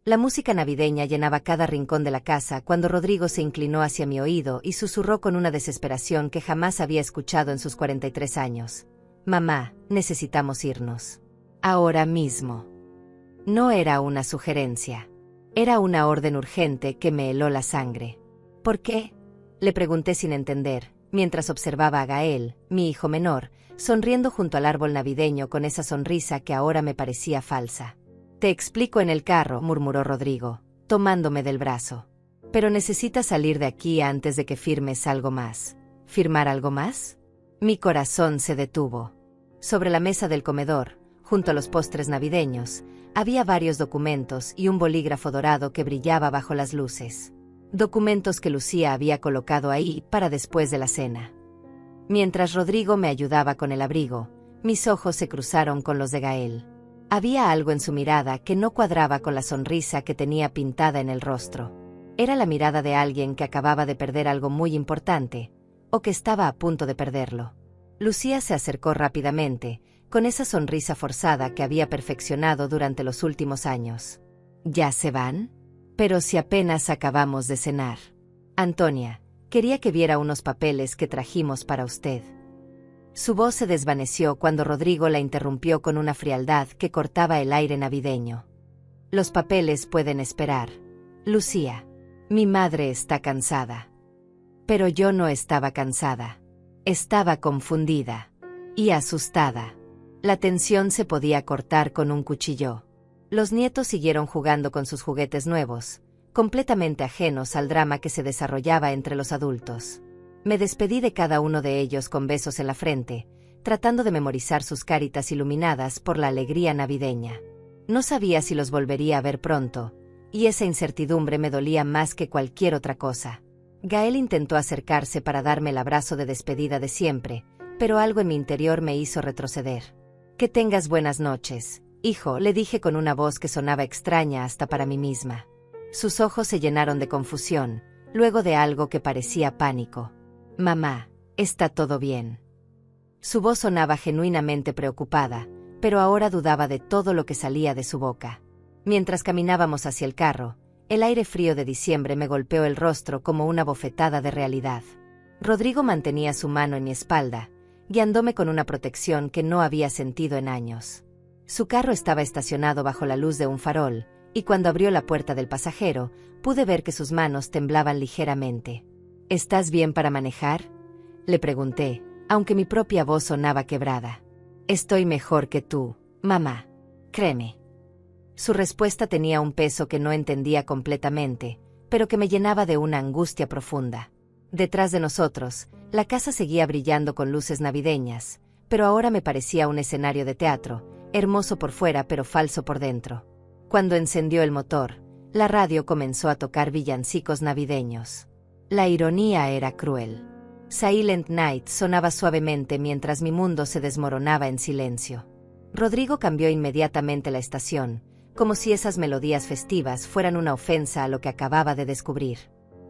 La música navideña llenaba cada rincón de la casa cuando Rodrigo se inclinó hacia mi oído y susurró con una desesperación que jamás había escuchado en sus 43 años. Mamá, necesitamos irnos. Ahora mismo. No era una sugerencia. Era una orden urgente que me heló la sangre. ¿Por qué? Le pregunté sin entender, mientras observaba a Gael, mi hijo menor, sonriendo junto al árbol navideño con esa sonrisa que ahora me parecía falsa. Te explico en el carro, murmuró Rodrigo, tomándome del brazo. Pero necesitas salir de aquí antes de que firmes algo más. ¿Firmar algo más? Mi corazón se detuvo. Sobre la mesa del comedor, junto a los postres navideños, había varios documentos y un bolígrafo dorado que brillaba bajo las luces. Documentos que Lucía había colocado ahí para después de la cena. Mientras Rodrigo me ayudaba con el abrigo, mis ojos se cruzaron con los de Gael. Había algo en su mirada que no cuadraba con la sonrisa que tenía pintada en el rostro. Era la mirada de alguien que acababa de perder algo muy importante, o que estaba a punto de perderlo. Lucía se acercó rápidamente, con esa sonrisa forzada que había perfeccionado durante los últimos años. ¿Ya se van? Pero si apenas acabamos de cenar. Antonia, quería que viera unos papeles que trajimos para usted. Su voz se desvaneció cuando Rodrigo la interrumpió con una frialdad que cortaba el aire navideño. Los papeles pueden esperar. Lucía, mi madre está cansada. Pero yo no estaba cansada. Estaba confundida. Y asustada. La tensión se podía cortar con un cuchillo. Los nietos siguieron jugando con sus juguetes nuevos, completamente ajenos al drama que se desarrollaba entre los adultos. Me despedí de cada uno de ellos con besos en la frente, tratando de memorizar sus caritas iluminadas por la alegría navideña. No sabía si los volvería a ver pronto, y esa incertidumbre me dolía más que cualquier otra cosa. Gael intentó acercarse para darme el abrazo de despedida de siempre, pero algo en mi interior me hizo retroceder. Que tengas buenas noches, hijo, le dije con una voz que sonaba extraña hasta para mí misma. Sus ojos se llenaron de confusión, luego de algo que parecía pánico. Mamá, ¿está todo bien? Su voz sonaba genuinamente preocupada, pero ahora dudaba de todo lo que salía de su boca. Mientras caminábamos hacia el carro, el aire frío de diciembre me golpeó el rostro como una bofetada de realidad. Rodrigo mantenía su mano en mi espalda, guiándome con una protección que no había sentido en años. Su carro estaba estacionado bajo la luz de un farol, y cuando abrió la puerta del pasajero, pude ver que sus manos temblaban ligeramente. ¿Estás bien para manejar?, le pregunté, aunque mi propia voz sonaba quebrada. Estoy mejor que tú, mamá. Créeme. Su respuesta tenía un peso que no entendía completamente, pero que me llenaba de una angustia profunda. Detrás de nosotros, la casa seguía brillando con luces navideñas, pero ahora me parecía un escenario de teatro, hermoso por fuera pero falso por dentro. Cuando encendió el motor, la radio comenzó a tocar villancicos navideños. La ironía era cruel. Silent Night sonaba suavemente mientras mi mundo se desmoronaba en silencio. Rodrigo cambió inmediatamente la estación, como si esas melodías festivas fueran una ofensa a lo que acababa de descubrir.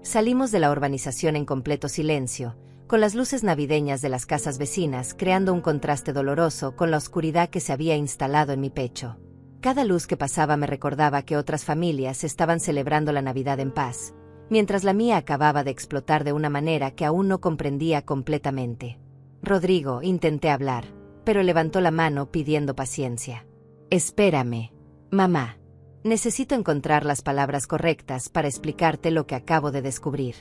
Salimos de la urbanización en completo silencio, con las luces navideñas de las casas vecinas creando un contraste doloroso con la oscuridad que se había instalado en mi pecho. Cada luz que pasaba me recordaba que otras familias estaban celebrando la Navidad en paz, mientras la mía acababa de explotar de una manera que aún no comprendía completamente. Rodrigo, intenté hablar, pero levantó la mano pidiendo paciencia. Espérame, mamá. Necesito encontrar las palabras correctas para explicarte lo que acabo de descubrir.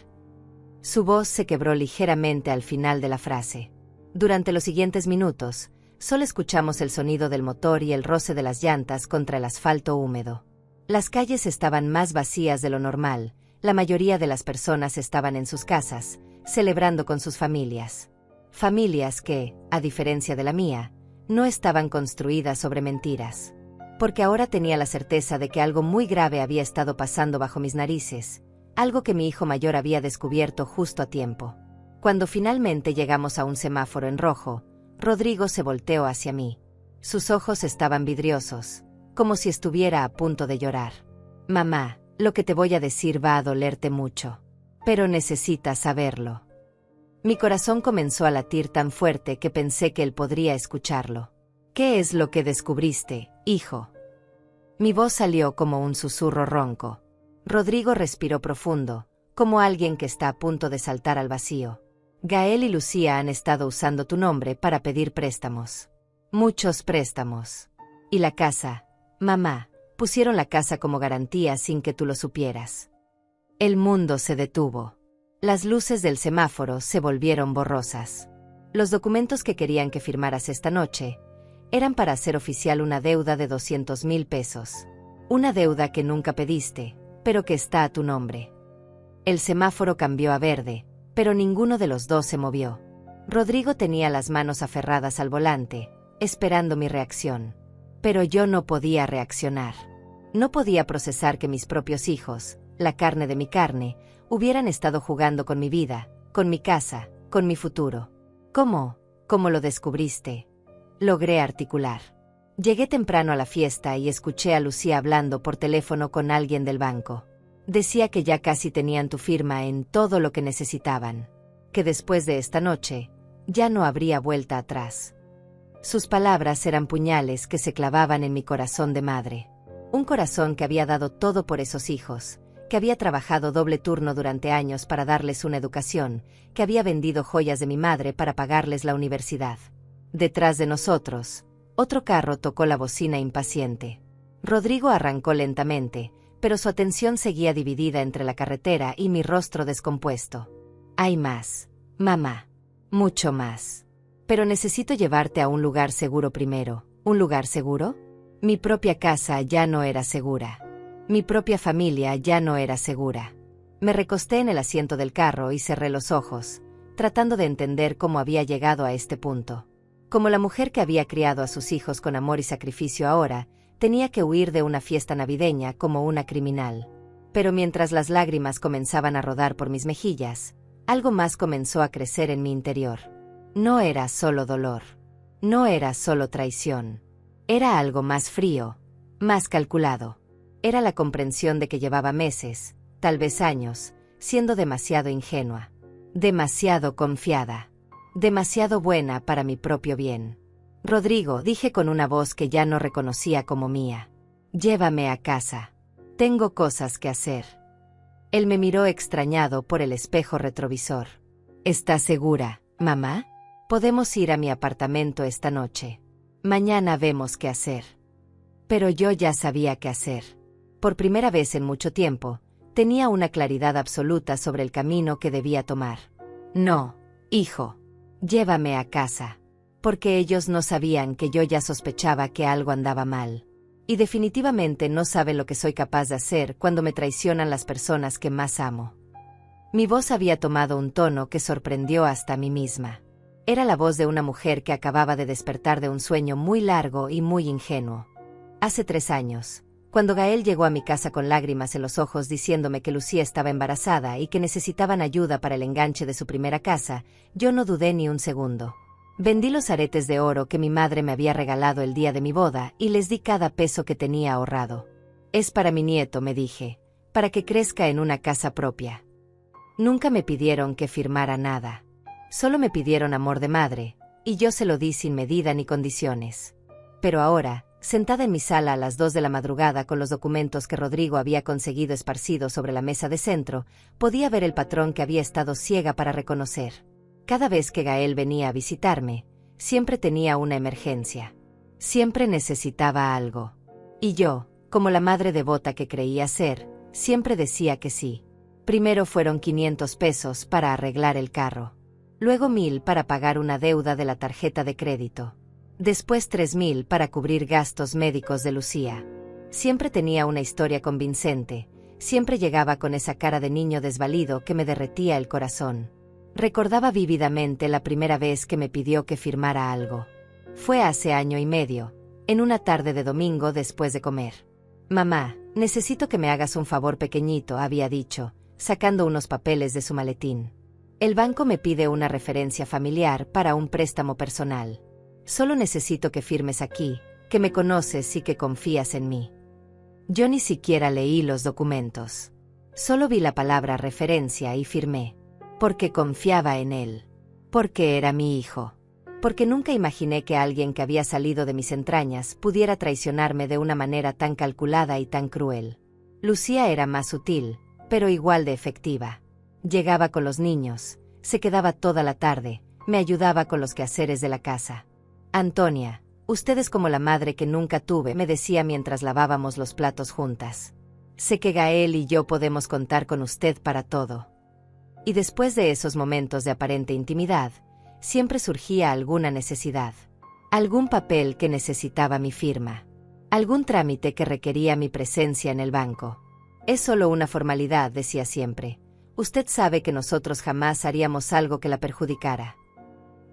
Su voz se quebró ligeramente al final de la frase. Durante los siguientes minutos, solo escuchamos el sonido del motor y el roce de las llantas contra el asfalto húmedo. Las calles estaban más vacías de lo normal. La mayoría de las personas estaban en sus casas, celebrando con sus familias. Familias que, a diferencia de la mía, no estaban construidas sobre mentiras. Porque ahora tenía la certeza de que algo muy grave había estado pasando bajo mis narices, algo que mi hijo mayor había descubierto justo a tiempo. Cuando finalmente llegamos a un semáforo en rojo, Rodrigo se volteó hacia mí. Sus ojos estaban vidriosos, como si estuviera a punto de llorar. Mamá, lo que te voy a decir va a dolerte mucho. Pero necesitas saberlo. Mi corazón comenzó a latir tan fuerte que pensé que él podría escucharlo. ¿Qué es lo que descubriste, hijo? Mi voz salió como un susurro ronco. Rodrigo respiró profundo, como alguien que está a punto de saltar al vacío. Gael y Lucía han estado usando tu nombre para pedir préstamos. Muchos préstamos. Y la casa, mamá, pusieron la casa como garantía sin que tú lo supieras. El mundo se detuvo. Las luces del semáforo se volvieron borrosas. Los documentos que querían que firmaras esta noche eran para hacer oficial una deuda de 200,000 pesos. Una deuda que nunca pediste, pero que está a tu nombre. El semáforo cambió a verde, pero ninguno de los dos se movió. Rodrigo tenía las manos aferradas al volante, esperando mi reacción. Pero yo no podía reaccionar. No podía procesar que mis propios hijos, la carne de mi carne, hubieran estado jugando con mi vida, con mi casa, con mi futuro. ¿Cómo? ¿Cómo lo descubriste? Logré articular. Llegué temprano a la fiesta y escuché a Lucía hablando por teléfono con alguien del banco. Decía que ya casi tenían tu firma en todo lo que necesitaban. Que después de esta noche, ya no habría vuelta atrás. Sus palabras eran puñales que se clavaban en mi corazón de madre. Un corazón que había dado todo por esos hijos, que había trabajado doble turno durante años para darles una educación, que había vendido joyas de mi madre para pagarles la universidad. Detrás de nosotros, otro carro tocó la bocina impaciente. Rodrigo arrancó lentamente, pero su atención seguía dividida entre la carretera y mi rostro descompuesto. Hay más, mamá. Mucho más. Pero necesito llevarte a un lugar seguro primero. ¿Un lugar seguro? Mi propia casa ya no era segura. Mi propia familia ya no era segura. Me recosté en el asiento del carro y cerré los ojos, tratando de entender cómo había llegado a este punto. Como la mujer que había criado a sus hijos con amor y sacrificio ahora, tenía que huir de una fiesta navideña como una criminal. Pero mientras las lágrimas comenzaban a rodar por mis mejillas, algo más comenzó a crecer en mi interior. No era solo dolor. No era solo traición. Era algo más frío, más calculado. Era la comprensión de que llevaba meses, tal vez años, siendo demasiado ingenua, demasiado confiada, demasiado buena para mi propio bien. Rodrigo, dije con una voz que ya no reconocía como mía. Llévame a casa. Tengo cosas que hacer. Él me miró extrañado por el espejo retrovisor. ¿Estás segura, mamá? Podemos ir a mi apartamento esta noche. Mañana vemos qué hacer. Pero yo ya sabía qué hacer. Por primera vez en mucho tiempo, tenía una claridad absoluta sobre el camino que debía tomar. No, hijo. Llévame a casa. Porque ellos no sabían que yo ya sospechaba que algo andaba mal. Y definitivamente no saben lo que soy capaz de hacer cuando me traicionan las personas que más amo. Mi voz había tomado un tono que sorprendió hasta a mí misma. Era la voz de una mujer que acababa de despertar de un sueño muy largo y muy ingenuo. Hace 3 años, cuando Gael llegó a mi casa con lágrimas en los ojos diciéndome que Lucía estaba embarazada y que necesitaban ayuda para el enganche de su primera casa, yo no dudé ni un segundo. Vendí los aretes de oro que mi madre me había regalado el día de mi boda y les di cada peso que tenía ahorrado. Es para mi nieto, me dije, para que crezca en una casa propia. Nunca me pidieron que firmara nada. Solo me pidieron amor de madre, y yo se lo di sin medida ni condiciones. Pero ahora, sentada en mi sala a las 2 de la madrugada con los documentos que Rodrigo había conseguido esparcidos sobre la mesa de centro, podía ver el patrón que había estado ciega para reconocer. Cada vez que Gael venía a visitarme, siempre tenía una emergencia. Siempre necesitaba algo. Y yo, como la madre devota que creía ser, siempre decía que sí. Primero fueron 500 pesos para arreglar el carro. Luego 1,000 para pagar una deuda de la tarjeta de crédito. Después 3,000 para cubrir gastos médicos de Lucía. Siempre tenía una historia convincente, siempre llegaba con esa cara de niño desvalido que me derretía el corazón. Recordaba vívidamente la primera vez que me pidió que firmara algo. Fue hace 1 año y medio, en una tarde de domingo después de comer. Mamá, necesito que me hagas un favor pequeñito, había dicho, sacando unos papeles de su maletín. El banco me pide una referencia familiar para un préstamo personal. Solo necesito que firmes aquí, que me conoces y que confías en mí. Yo ni siquiera leí los documentos. Solo vi la palabra referencia y firmé. Porque confiaba en él. Porque era mi hijo. porque nunca imaginé que alguien que había salido de mis entrañas pudiera traicionarme de una manera tan calculada y tan cruel. Lucía era más sutil, pero igual de efectiva. Llegaba con los niños, se quedaba toda la tarde, me ayudaba con los quehaceres de la casa. Antonia, usted es como la madre que nunca tuve, me decía mientras lavábamos los platos juntas. Sé que Gael y yo podemos contar con usted para todo. Y después de esos momentos de aparente intimidad, siempre surgía alguna necesidad. Algún papel que necesitaba mi firma. Algún trámite que requería mi presencia en el banco. Es solo una formalidad, decía siempre. Usted sabe que nosotros jamás haríamos algo que la perjudicara.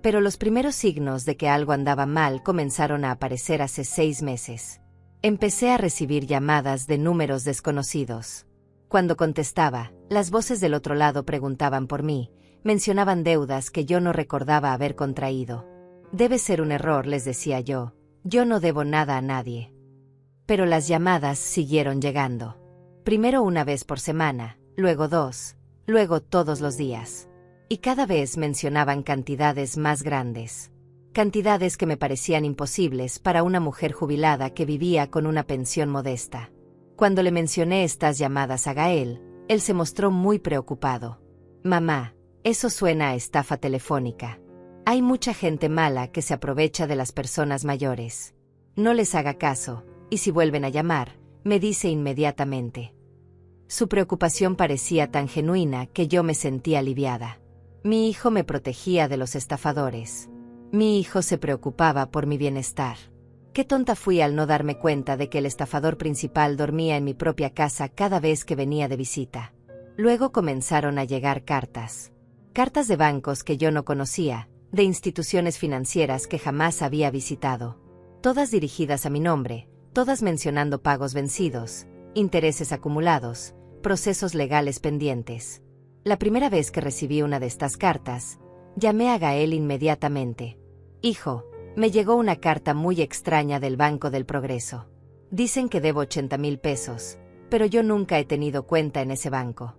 Pero los primeros signos de que algo andaba mal comenzaron a aparecer hace 6 meses. Empecé a recibir llamadas de números desconocidos. Cuando contestaba, las voces del otro lado preguntaban por mí, mencionaban deudas que yo no recordaba haber contraído. Debe ser un error, les decía yo. Yo no debo nada a nadie. Pero las llamadas siguieron llegando. Primero una vez por semana, luego 2, luego todos los días. Y cada vez mencionaban cantidades más grandes. Cantidades que me parecían imposibles para una mujer jubilada que vivía con una pensión modesta. Cuando le mencioné estas llamadas a Gael, él se mostró muy preocupado. Mamá, eso suena a estafa telefónica. Hay mucha gente mala que se aprovecha de las personas mayores. No les haga caso, y si vuelven a llamar, me dice inmediatamente. Su preocupación parecía tan genuina que yo me sentía aliviada. Mi hijo me protegía de los estafadores. Mi hijo se preocupaba por mi bienestar. Qué tonta fui al no darme cuenta de que el estafador principal dormía en mi propia casa cada vez que venía de visita. Luego comenzaron a llegar cartas. Cartas de bancos que yo no conocía, de instituciones financieras que jamás había visitado. Todas dirigidas a mi nombre, todas mencionando pagos vencidos, intereses acumulados, procesos legales pendientes. La primera vez que recibí una de estas cartas, llamé a Gael inmediatamente. Hijo, me llegó una carta muy extraña del Banco del Progreso. Dicen que debo 80,000 pesos, pero yo nunca he tenido cuenta en ese banco.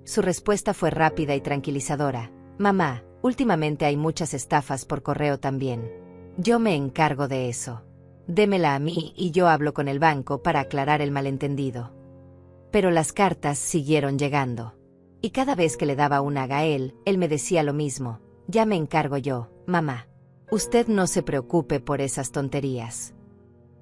Su respuesta fue rápida y tranquilizadora. Mamá, últimamente hay muchas estafas por correo también. Yo me encargo de eso. Démela a mí y yo hablo con el banco para aclarar el malentendido. Pero las cartas siguieron llegando. Y cada vez que le daba una a Gael, él me decía lo mismo. Ya me encargo yo, mamá. Usted no se preocupe por esas tonterías.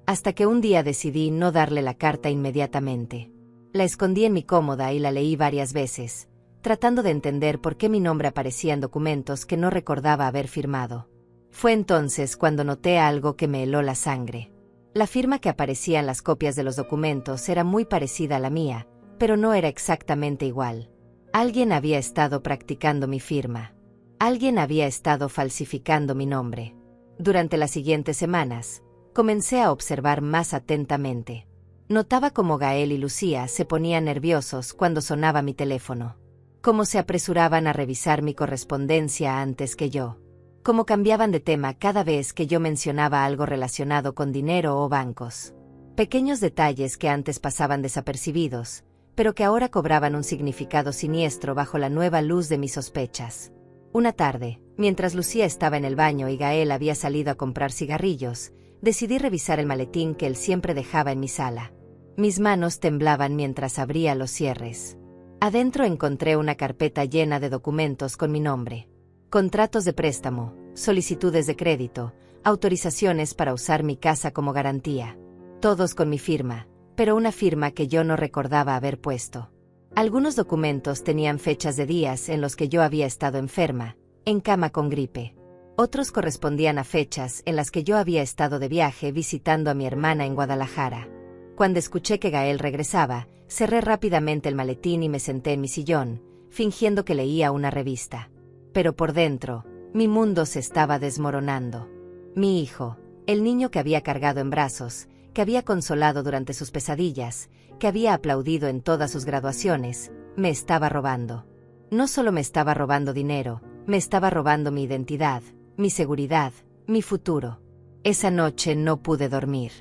Hasta que un día decidí no darle la carta inmediatamente. La escondí en mi cómoda y la leí varias veces, tratando de entender por qué mi nombre aparecía en documentos que no recordaba haber firmado. Fue entonces cuando noté algo que me heló la sangre. La firma que aparecía en las copias de los documentos era muy parecida a la mía, pero no era exactamente igual. Alguien había estado practicando mi firma. Alguien había estado falsificando mi nombre. Durante las siguientes semanas, comencé a observar más atentamente. Notaba cómo Gael y Lucía se ponían nerviosos cuando sonaba mi teléfono. Cómo se apresuraban a revisar mi correspondencia antes que yo. Cómo cambiaban de tema cada vez que yo mencionaba algo relacionado con dinero o bancos. Pequeños detalles que antes pasaban desapercibidos, pero que ahora cobraban un significado siniestro bajo la nueva luz de mis sospechas. Una tarde, mientras Lucía estaba en el baño y Gael había salido a comprar cigarrillos, decidí revisar el maletín que él siempre dejaba en mi sala. Mis manos temblaban mientras abría los cierres. Adentro encontré una carpeta llena de documentos con mi nombre. Contratos de préstamo, solicitudes de crédito, autorizaciones para usar mi casa como garantía. Todos con mi firma, pero una firma que yo no recordaba haber puesto. Algunos documentos tenían fechas de días en los que yo había estado enferma, en cama con gripe. Otros correspondían a fechas en las que yo había estado de viaje visitando a mi hermana en Guadalajara. Cuando escuché que Gael regresaba, cerré rápidamente el maletín y me senté en mi sillón, fingiendo que leía una revista. Pero por dentro, mi mundo se estaba desmoronando. Mi hijo, el niño que había cargado en brazos, que había consolado durante sus pesadillas, que había aplaudido en todas sus graduaciones, me estaba robando. No solo me estaba robando dinero, me estaba robando mi identidad, mi seguridad, mi futuro. Esa noche no pude dormir.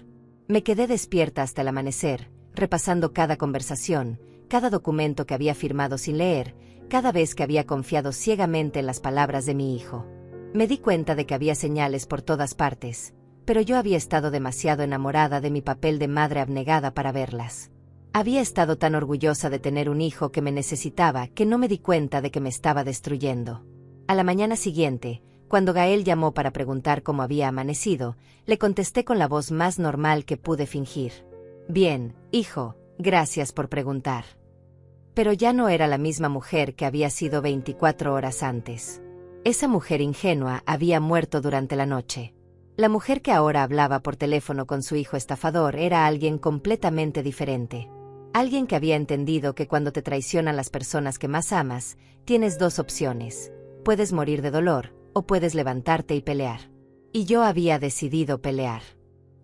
Me quedé despierta hasta el amanecer, repasando cada conversación, cada documento que había firmado sin leer, cada vez que había confiado ciegamente en las palabras de mi hijo. Me di cuenta de que había señales por todas partes, pero yo había estado demasiado enamorada de mi papel de madre abnegada para verlas. Había estado tan orgullosa de tener un hijo que me necesitaba que no me di cuenta de que me estaba destruyendo. A la mañana siguiente, cuando Gael llamó para preguntar cómo había amanecido, le contesté con la voz más normal que pude fingir. Bien, hijo, gracias por preguntar. Pero ya no era la misma mujer que había sido 24 horas antes. Esa mujer ingenua había muerto durante la noche. La mujer que ahora hablaba por teléfono con su hijo estafador era alguien completamente diferente. Alguien que había entendido que cuando te traicionan las personas que más amas, tienes dos opciones. Puedes morir de dolor, o puedes levantarte y pelear. Y yo había decidido pelear.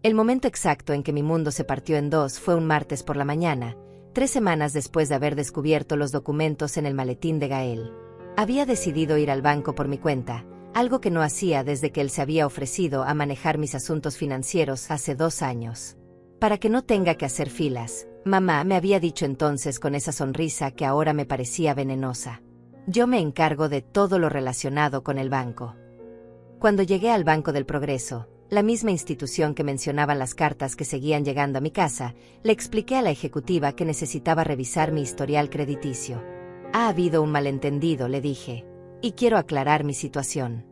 El momento exacto en que mi mundo se partió en dos fue un martes por la mañana, 3 semanas después de haber descubierto los documentos en el maletín de Gael. Había decidido ir al banco por mi cuenta, algo que no hacía desde que él se había ofrecido a manejar mis asuntos financieros hace 2 años. Para que no tenga que hacer filas, mamá me había dicho entonces con esa sonrisa que ahora me parecía venenosa. Yo me encargo de todo lo relacionado con el banco. Cuando llegué al Banco del Progreso, la misma institución que mencionaban las cartas que seguían llegando a mi casa, le expliqué a la ejecutiva que necesitaba revisar mi historial crediticio. Ha habido un malentendido, le dije, y quiero aclarar mi situación.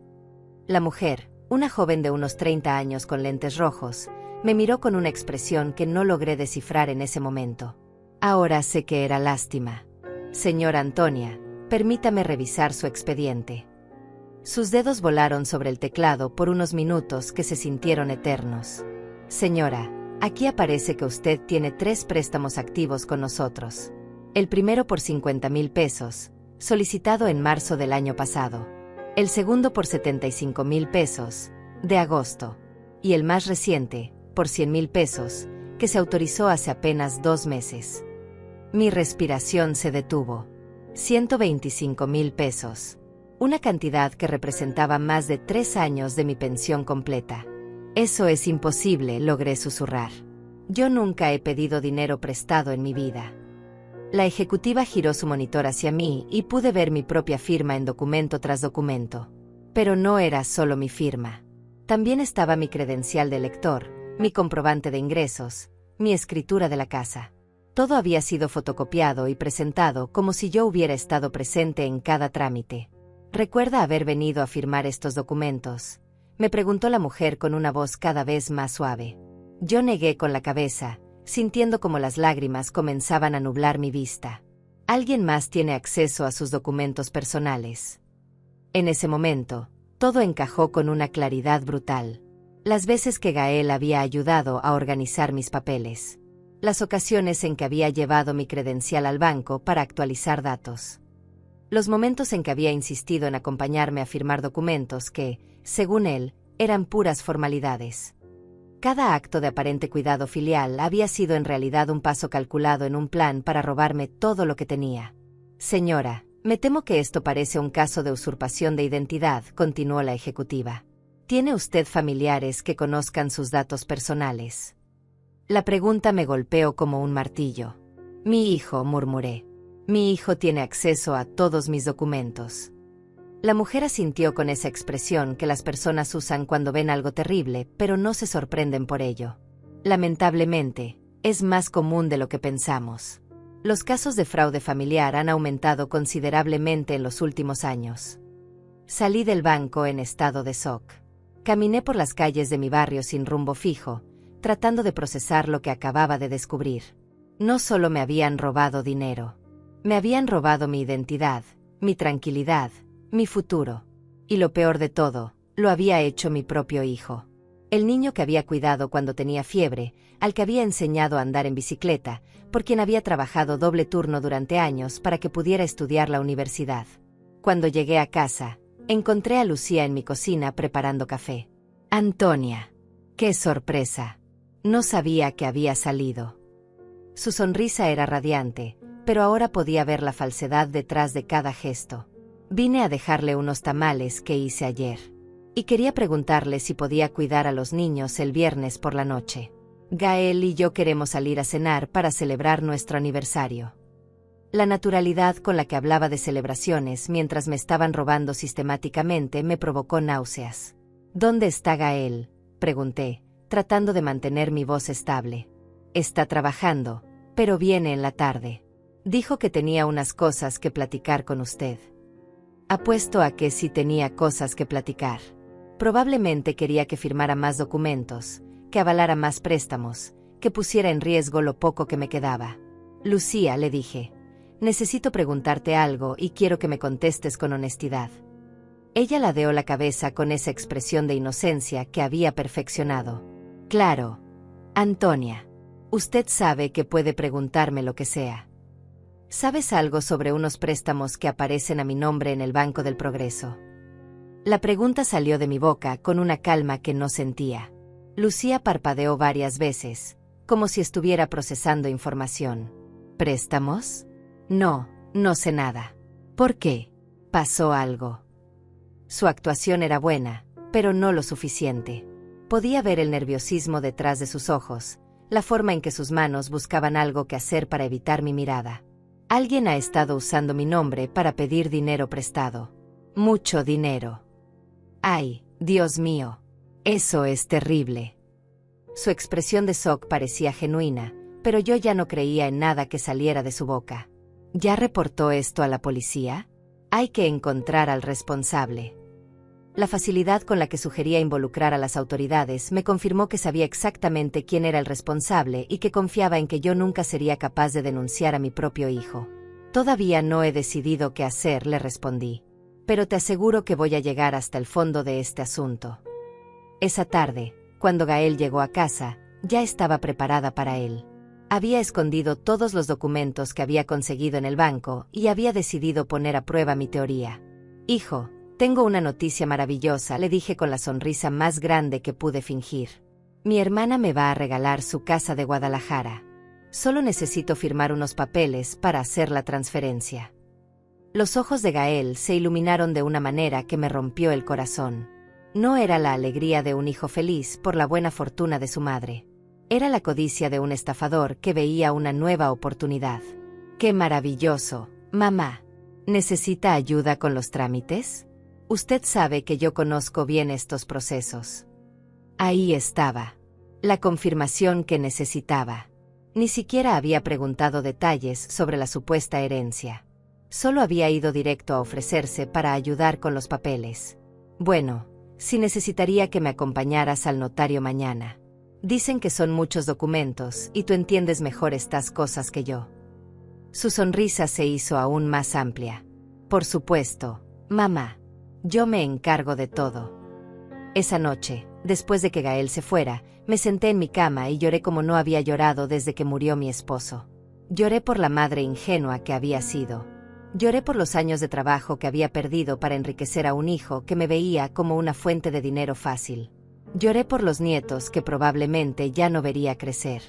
La mujer, una joven de unos 30 años con lentes rojos, me miró con una expresión que no logré descifrar en ese momento. Ahora sé que era lástima. Señora Antonia, permítame revisar su expediente. Sus dedos volaron sobre el teclado por unos minutos que se sintieron eternos. Señora, aquí aparece que usted tiene 3 préstamos activos con nosotros. El primero por 50,000 pesos, solicitado en marzo del año pasado. El segundo por 75,000 pesos, de agosto. Y el más reciente, por 100,000 pesos, que se autorizó hace apenas 2 meses. Mi respiración se detuvo. 125,000 pesos. Una cantidad que representaba más de 3 años de mi pensión completa. Eso es imposible, logré susurrar. Yo nunca he pedido dinero prestado en mi vida. La ejecutiva giró su monitor hacia mí y pude ver mi propia firma en documento tras documento. Pero no era solo mi firma. También estaba mi credencial de lector, mi comprobante de ingresos, mi escritura de la casa. Todo había sido fotocopiado y presentado como si yo hubiera estado presente en cada trámite. ¿Recuerda haber venido a firmar estos documentos?, me preguntó la mujer con una voz cada vez más suave. Yo negué con la cabeza, sintiendo como las lágrimas comenzaban a nublar mi vista. ¿Alguien más tiene acceso a sus documentos personales? En ese momento, todo encajó con una claridad brutal. Las veces que Gael había ayudado a organizar mis papeles. Las ocasiones en que había llevado mi credencial al banco para actualizar datos. Los momentos en que había insistido en acompañarme a firmar documentos que, según él, eran puras formalidades. Cada acto de aparente cuidado filial había sido en realidad un paso calculado en un plan para robarme todo lo que tenía. Señora, me temo que esto parece un caso de usurpación de identidad, continuó la ejecutiva. ¿Tiene usted familiares que conozcan sus datos personales? La pregunta me golpeó como un martillo. Mi hijo, murmuré. Mi hijo tiene acceso a todos mis documentos. La mujer asintió con esa expresión que las personas usan cuando ven algo terrible, pero no se sorprenden por ello. Lamentablemente, es más común de lo que pensamos. Los casos de fraude familiar han aumentado considerablemente en los últimos años. Salí del banco en estado de shock. Caminé por las calles de mi barrio sin rumbo fijo, tratando de procesar lo que acababa de descubrir. No solo me habían robado dinero. Me habían robado mi identidad, mi tranquilidad, mi futuro. Y lo peor de todo, lo había hecho mi propio hijo. El niño que había cuidado cuando tenía fiebre, al que había enseñado a andar en bicicleta, por quien había trabajado doble turno durante años para que pudiera estudiar la universidad. Cuando llegué a casa, encontré a Lucía en mi cocina preparando café. Antonia. ¡Qué sorpresa! No sabía que había salido. Su sonrisa era radiante, pero ahora podía ver la falsedad detrás de cada gesto. Vine a dejarle unos tamales que hice ayer. Y quería preguntarle si podía cuidar a los niños el viernes por la noche. Gael y yo queremos salir a cenar para celebrar nuestro aniversario. La naturalidad con la que hablaba de celebraciones mientras me estaban robando sistemáticamente me provocó náuseas. ¿Dónde está Gael?, pregunté, tratando de mantener mi voz estable. Está trabajando, pero viene en la tarde. Dijo que tenía unas cosas que platicar con usted. Apuesto a que sí tenía cosas que platicar. Probablemente quería que firmara más documentos, que avalara más préstamos, que pusiera en riesgo lo poco que me quedaba. Lucía, le dije, necesito preguntarte algo y quiero que me contestes con honestidad. Ella ladeó la cabeza con esa expresión de inocencia que había perfeccionado. Claro, Antonia. Usted sabe que puede preguntarme lo que sea. ¿Sabes algo sobre unos préstamos que aparecen a mi nombre en el Banco del Progreso? La pregunta salió de mi boca con una calma que no sentía. Lucía parpadeó varias veces, como si estuviera procesando información. ¿Préstamos? No, no sé nada. ¿Por qué? ¿Pasó algo? Su actuación era buena, pero no lo suficiente. Podía ver el nerviosismo detrás de sus ojos, la forma en que sus manos buscaban algo que hacer para evitar mi mirada. Alguien ha estado usando mi nombre para pedir dinero prestado. Mucho dinero. ¡Ay, Dios mío! Eso es terrible. Su expresión de shock parecía genuina, pero yo ya no creía en nada que saliera de su boca. ¿Ya reportó esto a la policía? Hay que encontrar al responsable. La facilidad con la que sugería involucrar a las autoridades me confirmó que sabía exactamente quién era el responsable y que confiaba en que yo nunca sería capaz de denunciar a mi propio hijo. Todavía no he decidido qué hacer, le respondí. Pero te aseguro que voy a llegar hasta el fondo de este asunto. Esa tarde, cuando Gael llegó a casa, ya estaba preparada para él. Había escondido todos los documentos que había conseguido en el banco y había decidido poner a prueba mi teoría. Hijo, tengo una noticia maravillosa, le dije con la sonrisa más grande que pude fingir. Mi hermana me va a regalar su casa de Guadalajara. Solo necesito firmar unos papeles para hacer la transferencia. Los ojos de Gael se iluminaron de una manera que me rompió el corazón. No era la alegría de un hijo feliz por la buena fortuna de su madre. Era la codicia de un estafador que veía una nueva oportunidad. ¡Qué maravilloso, mamá! ¿Necesita ayuda con los trámites? Usted sabe que yo conozco bien estos procesos. Ahí estaba. La confirmación que necesitaba. Ni siquiera había preguntado detalles sobre la supuesta herencia. Solo había ido directo a ofrecerse para ayudar con los papeles. Bueno, si necesitaría que me acompañaras al notario mañana. Dicen que son muchos documentos y tú entiendes mejor estas cosas que yo. Su sonrisa se hizo aún más amplia. Por supuesto, mamá. Yo me encargo de todo. Esa noche, después de que Gael se fuera, me senté en mi cama y lloré como no había llorado desde que murió mi esposo. Lloré por la madre ingenua que había sido. Lloré por los años de trabajo que había perdido para enriquecer a un hijo que me veía como una fuente de dinero fácil. Lloré por los nietos que probablemente ya no vería crecer.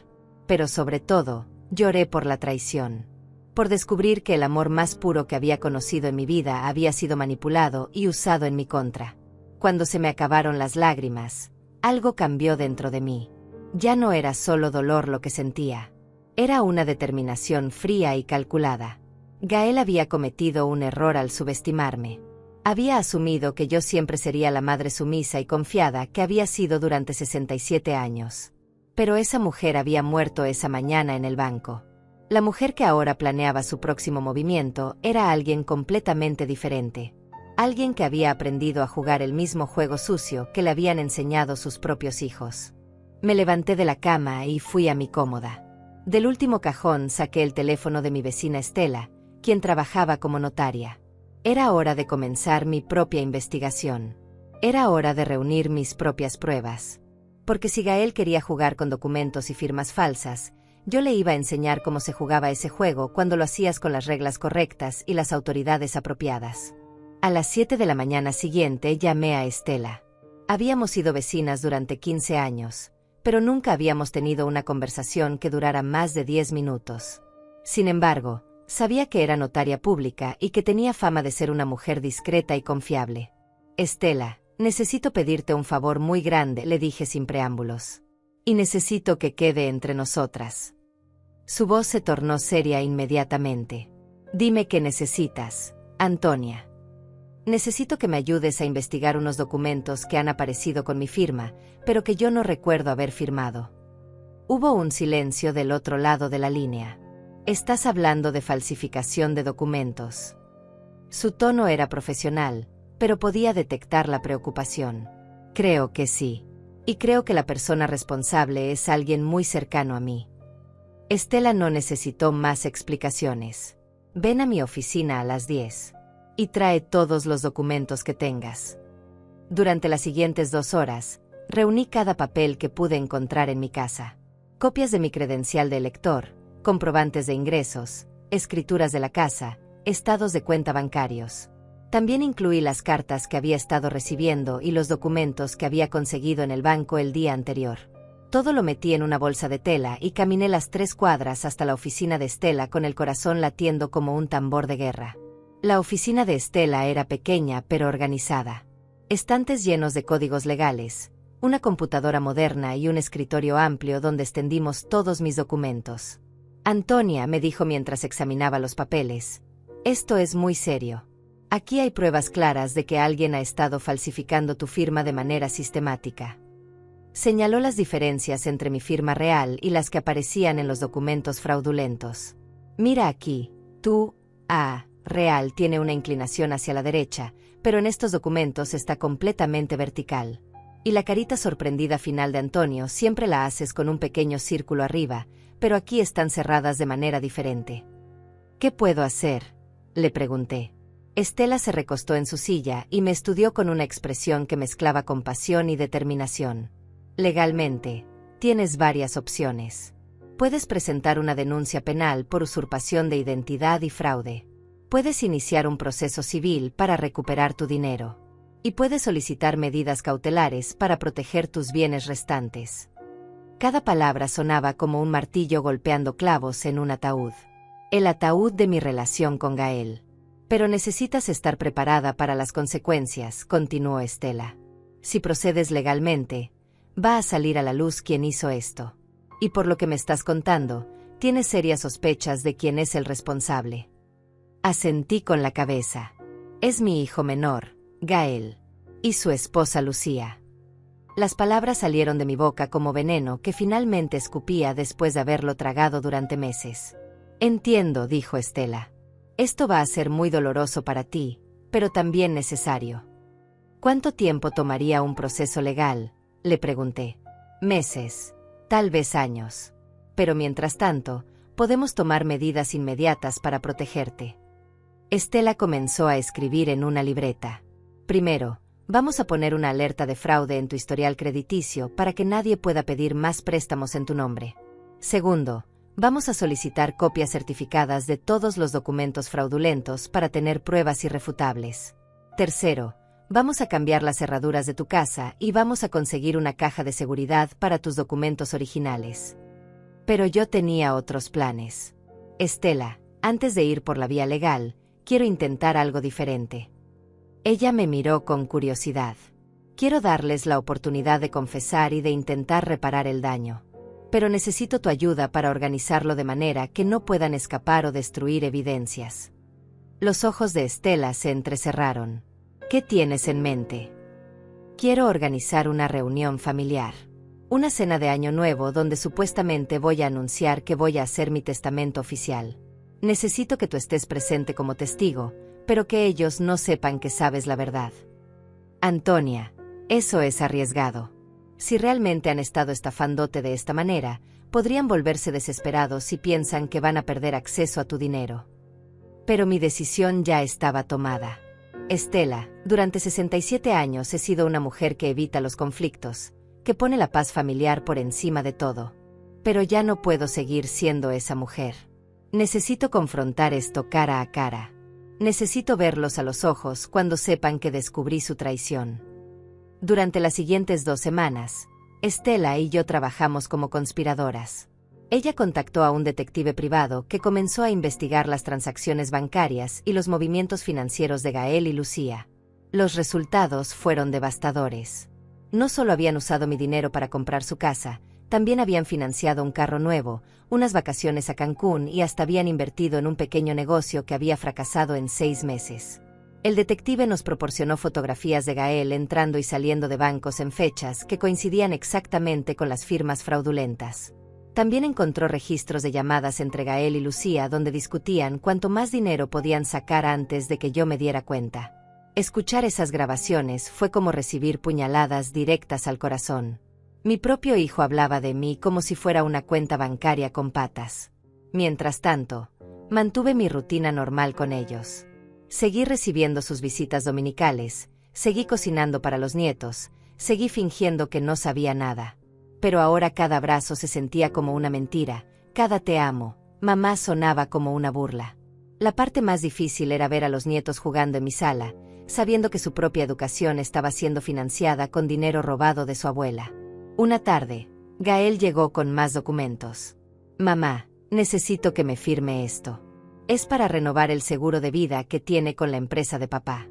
Pero sobre todo, lloré por la traición. Por descubrir que el amor más puro que había conocido en mi vida había sido manipulado y usado en mi contra. Cuando se me acabaron las lágrimas, algo cambió dentro de mí. Ya no era solo dolor lo que sentía. Era una determinación fría y calculada. Gael había cometido un error al subestimarme. Había asumido que yo siempre sería la madre sumisa y confiada que había sido durante 67 años. Pero esa mujer había muerto esa mañana en el banco. La mujer que ahora planeaba su próximo movimiento era alguien completamente diferente. Alguien que había aprendido a jugar el mismo juego sucio que le habían enseñado sus propios hijos. Me levanté de la cama y fui a mi cómoda. Del último cajón saqué el teléfono de mi vecina Estela, quien trabajaba como notaria. Era hora de comenzar mi propia investigación. Era hora de reunir mis propias pruebas. Porque si Gael quería jugar con documentos y firmas falsas, yo le iba a enseñar cómo se jugaba ese juego cuando lo hacías con las reglas correctas y las autoridades apropiadas. A las 7 de la mañana siguiente llamé a Estela. Habíamos sido vecinas durante 15 años, pero nunca habíamos tenido una conversación que durara más de 10 minutos. Sin embargo, sabía que era notaria pública y que tenía fama de ser una mujer discreta y confiable. Estela, necesito pedirte un favor muy grande, le dije sin preámbulos. Y necesito que quede entre nosotras. Su voz se tornó seria inmediatamente. Dime qué necesitas, Antonia. Necesito que me ayudes a investigar unos documentos que han aparecido con mi firma, pero que yo no recuerdo haber firmado. Hubo un silencio del otro lado de la línea. Estás hablando de falsificación de documentos. Su tono era profesional, pero podía detectar la preocupación. Creo que sí. Y creo que la persona responsable es alguien muy cercano a mí. Estela no necesitó más explicaciones. Ven a mi oficina a las 10. Y trae todos los documentos que tengas. Durante las siguientes 2 horas, reuní cada papel que pude encontrar en mi casa. Copias de mi credencial de elector, comprobantes de ingresos, escrituras de la casa, estados de cuenta bancarios. También incluí las cartas que había estado recibiendo y los documentos que había conseguido en el banco el día anterior. Todo lo metí en una bolsa de tela y caminé las 3 cuadras hasta la oficina de Estela con el corazón latiendo como un tambor de guerra. La oficina de Estela era pequeña pero organizada. Estantes llenos de códigos legales, una computadora moderna y un escritorio amplio donde extendimos todos mis documentos. Antonia, me dijo mientras examinaba los papeles, esto es muy serio. Aquí hay pruebas claras de que alguien ha estado falsificando tu firma de manera sistemática. Señaló las diferencias entre mi firma real y las que aparecían en los documentos fraudulentos. Mira aquí, tu A real tiene una inclinación hacia la derecha, pero en estos documentos está completamente vertical. Y la carita sorprendida final de Antonio siempre la haces con un pequeño círculo arriba, pero aquí están cerradas de manera diferente. ¿Qué puedo hacer?, le pregunté. Estela se recostó en su silla y me estudió con una expresión que mezclaba compasión y determinación. Legalmente, tienes varias opciones. Puedes presentar una denuncia penal por usurpación de identidad y fraude. Puedes iniciar un proceso civil para recuperar tu dinero. Y puedes solicitar medidas cautelares para proteger tus bienes restantes. Cada palabra sonaba como un martillo golpeando clavos en un ataúd. El ataúd de mi relación con Gael. Pero necesitas estar preparada para las consecuencias, continuó Estela. Si procedes legalmente, va a salir a la luz quién hizo esto. Y por lo que me estás contando, tienes serias sospechas de quién es el responsable. Asentí con la cabeza. Es mi hijo menor, Gael, y su esposa Lucía. Las palabras salieron de mi boca como veneno que finalmente escupía después de haberlo tragado durante meses. Entiendo, dijo Estela. Esto va a ser muy doloroso para ti, pero también necesario. ¿Cuánto tiempo tomaría un proceso legal?, le pregunté. Meses, tal vez años. Pero mientras tanto, podemos tomar medidas inmediatas para protegerte. Estela comenzó a escribir en una libreta. Primero, vamos a poner una alerta de fraude en tu historial crediticio para que nadie pueda pedir más préstamos en tu nombre. Segundo, vamos a solicitar copias certificadas de todos los documentos fraudulentos para tener pruebas irrefutables. Tercero, vamos a cambiar las cerraduras de tu casa y vamos a conseguir una caja de seguridad para tus documentos originales. Pero yo tenía otros planes. Estela, antes de ir por la vía legal, quiero intentar algo diferente. Ella me miró con curiosidad. Quiero darles la oportunidad de confesar y de intentar reparar el daño. Pero necesito tu ayuda para organizarlo de manera que no puedan escapar o destruir evidencias. Los ojos de Estela se entrecerraron. ¿Qué tienes en mente? Quiero organizar una reunión familiar. Una cena de Año Nuevo donde supuestamente voy a anunciar que voy a hacer mi testamento oficial. Necesito que tú estés presente como testigo, pero que ellos no sepan que sabes la verdad. Antonia, eso es arriesgado. Si realmente han estado estafándote de esta manera, podrían volverse desesperados si piensan que van a perder acceso a tu dinero. Pero mi decisión ya estaba tomada. Estela, durante 67 años he sido una mujer que evita los conflictos, que pone la paz familiar por encima de todo. Pero ya no puedo seguir siendo esa mujer. Necesito confrontar esto cara a cara. Necesito verlos a los ojos cuando sepan que descubrí su traición. Durante las siguientes 2 semanas, Estela y yo trabajamos como conspiradoras. Ella contactó a un detective privado que comenzó a investigar las transacciones bancarias y los movimientos financieros de Gael y Lucía. Los resultados fueron devastadores. No solo habían usado mi dinero para comprar su casa, También habían financiado un carro nuevo, unas vacaciones a Cancún y hasta habían invertido en un pequeño negocio que había fracasado en 6 meses. El detective nos proporcionó fotografías de Gael entrando y saliendo de bancos en fechas que coincidían exactamente con las firmas fraudulentas. También encontró registros de llamadas entre Gael y Lucía donde discutían cuánto más dinero podían sacar antes de que yo me diera cuenta. Escuchar esas grabaciones fue como recibir puñaladas directas al corazón. Mi propio hijo hablaba de mí como si fuera una cuenta bancaria con patas. Mientras tanto, mantuve mi rutina normal con ellos. Seguí recibiendo sus visitas dominicales, seguí cocinando para los nietos, seguí fingiendo que no sabía nada. Pero ahora cada abrazo se sentía como una mentira, cada te amo, mamá sonaba como una burla. La parte más difícil era ver a los nietos jugando en mi sala, sabiendo que su propia educación estaba siendo financiada con dinero robado de su abuela. Una tarde, Gael llegó con más documentos. Mamá, necesito que me firme esto. Es para renovar el seguro de vida que tiene con la empresa de papá.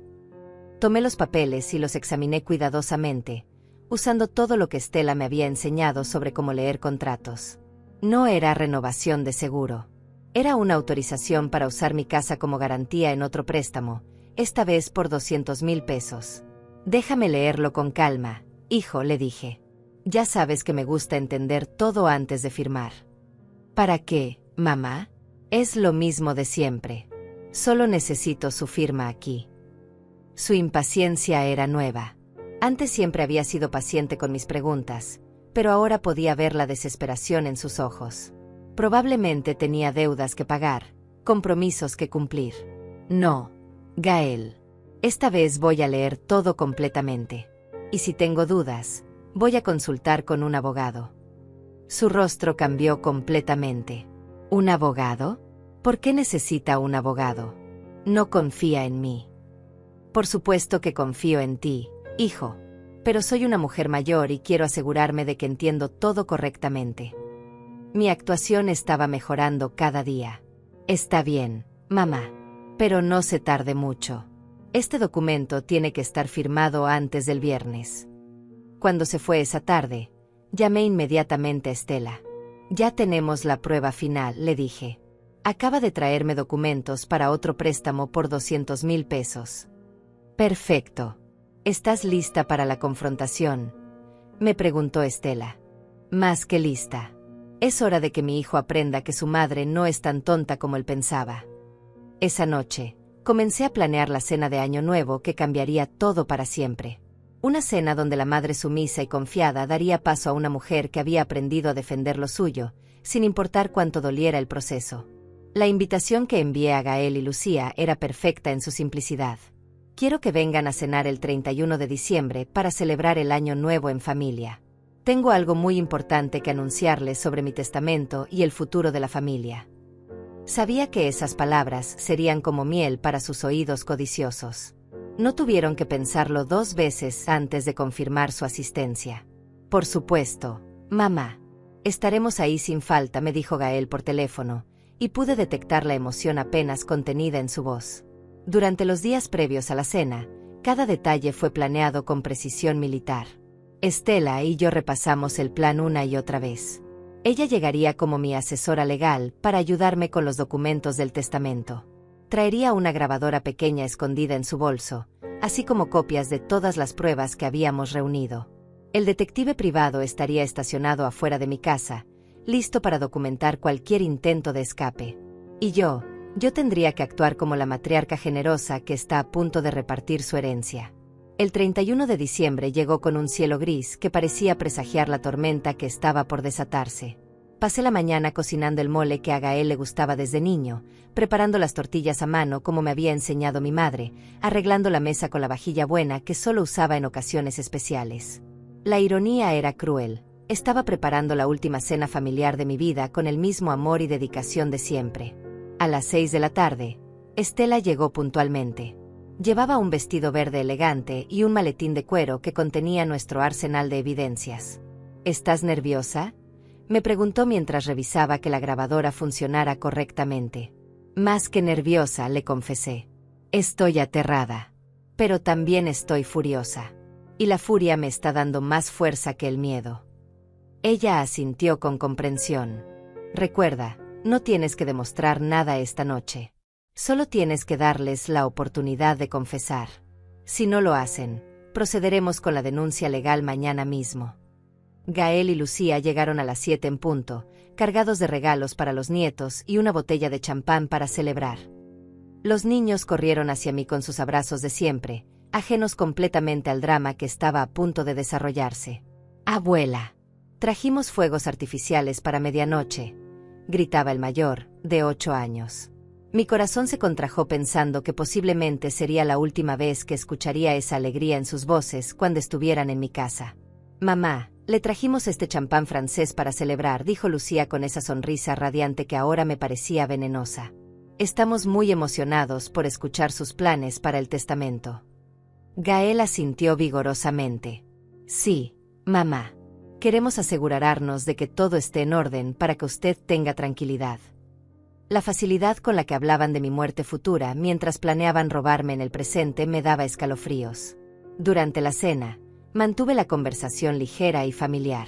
Tomé los papeles y los examiné cuidadosamente, usando todo lo que Estela me había enseñado sobre cómo leer contratos. No era renovación de seguro. Era una autorización para usar mi casa como garantía en otro préstamo, esta vez por 200,000 pesos. Déjame leerlo con calma, hijo, le dije. Ya sabes que me gusta entender todo antes de firmar. ¿Para qué, mamá? Es lo mismo de siempre. Solo necesito su firma aquí. Su impaciencia era nueva. Antes siempre había sido paciente con mis preguntas, pero ahora podía ver la desesperación en sus ojos. Probablemente tenía deudas que pagar, compromisos que cumplir. No, Gael. Esta vez voy a leer todo completamente. Y si tengo dudas, voy a consultar con un abogado. Su rostro cambió completamente. ¿Un abogado? ¿Por qué necesita un abogado? No confía en mí. Por supuesto que confío en ti, hijo. Pero soy una mujer mayor y quiero asegurarme de que entiendo todo correctamente. Mi actuación estaba mejorando cada día. Está bien, mamá. Pero no se tarde mucho. Este documento tiene que estar firmado antes del viernes. Cuando se fue esa tarde, llamé inmediatamente a Estela. Ya tenemos la prueba final, le dije. Acaba de traerme documentos para otro préstamo por 200,000 pesos. Perfecto. ¿Estás lista para la confrontación?, me preguntó Estela. Más que lista. Es hora de que mi hijo aprenda que su madre no es tan tonta como él pensaba. Esa noche, comencé a planear la cena de Año Nuevo que cambiaría todo para siempre. Una cena donde la madre sumisa y confiada daría paso a una mujer que había aprendido a defender lo suyo, sin importar cuánto doliera el proceso. La invitación que envié a Gael y Lucía era perfecta en su simplicidad. Quiero que vengan a cenar el 31 de diciembre para celebrar el Año Nuevo en familia. Tengo algo muy importante que anunciarles sobre mi testamento y el futuro de la familia. Sabía que esas palabras serían como miel para sus oídos codiciosos. No tuvieron que pensarlo 2 veces antes de confirmar su asistencia. Por supuesto, mamá. Estaremos ahí sin falta, me dijo Gael por teléfono, y pude detectar la emoción apenas contenida en su voz. Durante los días previos a la cena, cada detalle fue planeado con precisión militar. Estela y yo repasamos el plan una y otra vez. Ella llegaría como mi asesora legal para ayudarme con los documentos del testamento. Traería una grabadora pequeña escondida en su bolso, así como copias de todas las pruebas que habíamos reunido. El detective privado estaría estacionado afuera de mi casa, listo para documentar cualquier intento de escape. Y yo tendría que actuar como la matriarca generosa que está a punto de repartir su herencia. El 31 de diciembre llegó con un cielo gris que parecía presagiar la tormenta que estaba por desatarse. Pasé la mañana cocinando el mole que a Gael le gustaba desde niño, preparando las tortillas a mano como me había enseñado mi madre, arreglando la mesa con la vajilla buena que solo usaba en ocasiones especiales. La ironía era cruel. Estaba preparando la última cena familiar de mi vida con el mismo amor y dedicación de siempre. A las 6 de la tarde, Estela llegó puntualmente. Llevaba un vestido verde elegante y un maletín de cuero que contenía nuestro arsenal de evidencias. ¿Estás nerviosa?, me preguntó mientras revisaba que la grabadora funcionara correctamente. Más que nerviosa, le confesé. Estoy aterrada. Pero también estoy furiosa. Y la furia me está dando más fuerza que el miedo. Ella asintió con comprensión. Recuerda, no tienes que demostrar nada esta noche. Solo tienes que darles la oportunidad de confesar. Si no lo hacen, procederemos con la denuncia legal mañana mismo. Gael y Lucía llegaron a las 7 en punto, cargados de regalos para los nietos y una botella de champán para celebrar. Los niños corrieron hacia mí con sus abrazos de siempre, ajenos completamente al drama que estaba a punto de desarrollarse. «Abuela, trajimos fuegos artificiales para medianoche», gritaba el mayor, de 8 años. Mi corazón se contrajo pensando que posiblemente sería la última vez que escucharía esa alegría en sus voces cuando estuvieran en mi casa. «Mamá, le trajimos este champán francés para celebrar», dijo Lucía con esa sonrisa radiante que ahora me parecía venenosa. «Estamos muy emocionados por escuchar sus planes para el testamento». Gael asintió vigorosamente. «Sí, mamá. Queremos asegurarnos de que todo esté en orden para que usted tenga tranquilidad». La facilidad con la que hablaban de mi muerte futura mientras planeaban robarme en el presente me daba escalofríos. Durante la cena, mantuve la conversación ligera y familiar.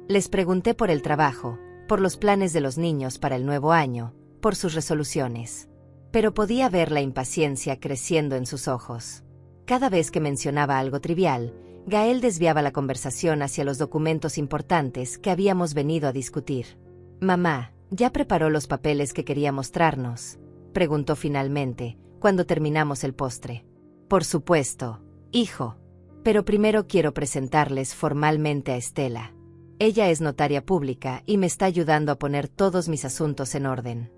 Les pregunté por el trabajo, por los planes de los niños para el nuevo año, por sus resoluciones. Pero podía ver la impaciencia creciendo en sus ojos. Cada vez que mencionaba algo trivial, Gael desviaba la conversación hacia los documentos importantes que habíamos venido a discutir. «Mamá, ¿ya preparó los papeles que quería mostrarnos?», preguntó finalmente, cuando terminamos el postre. «Por supuesto, hijo. Pero primero quiero presentarles formalmente a Estela. Ella es notaria pública y me está ayudando a poner todos mis asuntos en orden».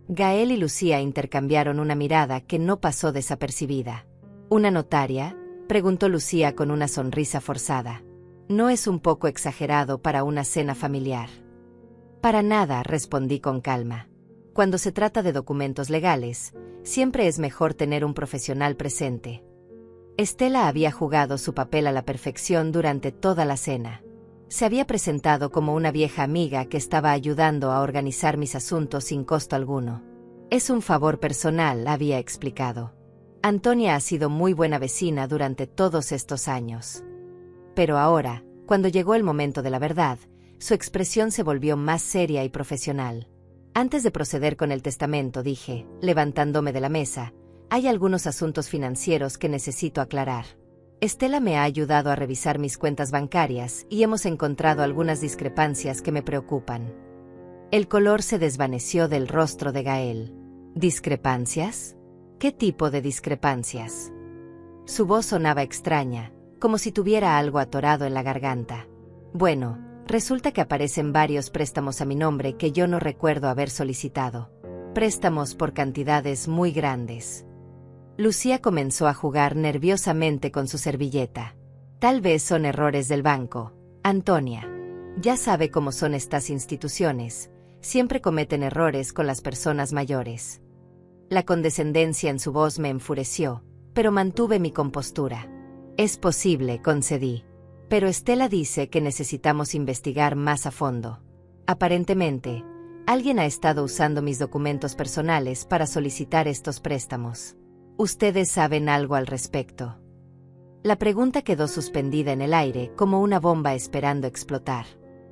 Gael y Lucía intercambiaron una mirada que no pasó desapercibida. «¿Una notaria?», preguntó Lucía con una sonrisa forzada. «¿No es un poco exagerado para una cena familiar?». «Para nada», respondí con calma. «Cuando se trata de documentos legales, siempre es mejor tener un profesional presente». Estela había jugado su papel a la perfección durante toda la cena. Se había presentado como una vieja amiga que estaba ayudando a organizar mis asuntos sin costo alguno. «Es un favor personal», había explicado. «Antonia ha sido muy buena vecina durante todos estos años». Pero ahora, cuando llegó el momento de la verdad, su expresión se volvió más seria y profesional. «Antes de proceder con el testamento», dije, levantándome de la mesa, «hay algunos asuntos financieros que necesito aclarar. Estela me ha ayudado a revisar mis cuentas bancarias y hemos encontrado algunas discrepancias que me preocupan». El color se desvaneció del rostro de Gael. «¿Discrepancias? ¿Qué tipo de discrepancias?». Su voz sonaba extraña, como si tuviera algo atorado en la garganta. «Bueno, resulta que aparecen varios préstamos a mi nombre que yo no recuerdo haber solicitado. Préstamos por cantidades muy grandes». Lucía comenzó a jugar nerviosamente con su servilleta. «Tal vez son errores del banco, Antonia. Ya sabe cómo son estas instituciones, siempre cometen errores con las personas mayores». La condescendencia en su voz me enfureció, pero mantuve mi compostura. «Es posible», concedí. «Pero Estela dice que necesitamos investigar más a fondo. Aparentemente, alguien ha estado usando mis documentos personales para solicitar estos préstamos. ¿Ustedes saben algo al respecto?». La pregunta quedó suspendida en el aire como una bomba esperando explotar.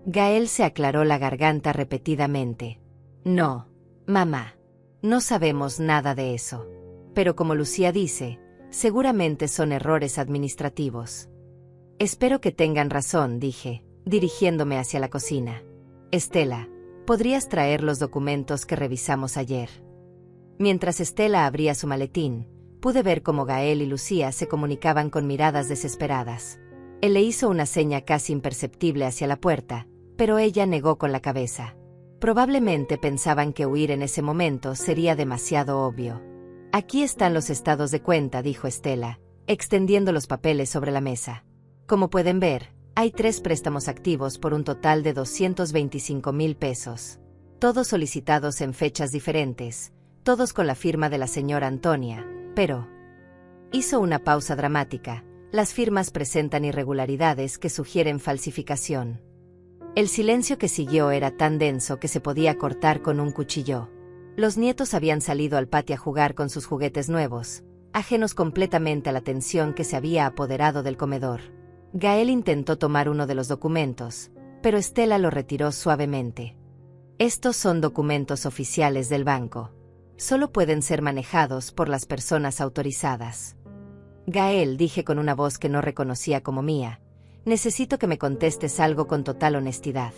Gael se aclaró la garganta repetidamente. «No, mamá. No sabemos nada de eso. Pero como Lucía dice, seguramente son errores administrativos». «Espero que tengan razón», dije, dirigiéndome hacia la cocina. «Estela, ¿podrías traer los documentos que revisamos ayer?». Mientras Estela abría su maletín, pude ver cómo Gael y Lucía se comunicaban con miradas desesperadas. Él le hizo una seña casi imperceptible hacia la puerta, pero ella negó con la cabeza. Probablemente pensaban que huir en ese momento sería demasiado obvio. «Aquí están los estados de cuenta», dijo Estela, extendiendo los papeles sobre la mesa. «Como pueden ver, hay 3 préstamos activos por un total de 225,000 pesos. Todos solicitados en fechas diferentes, todos con la firma de la señora Antonia, pero…». Hizo una pausa dramática. «Las firmas presentan irregularidades que sugieren falsificación». El silencio que siguió era tan denso que se podía cortar con un cuchillo. Los nietos habían salido al patio a jugar con sus juguetes nuevos, ajenos completamente a la tensión que se había apoderado del comedor. Gael intentó tomar uno de los documentos, pero Estela lo retiró suavemente. Estos son documentos oficiales del banco. Solo pueden ser manejados por las personas autorizadas. Gael, dije con una voz que no reconocía como mía, necesito que me contestes algo con total honestidad.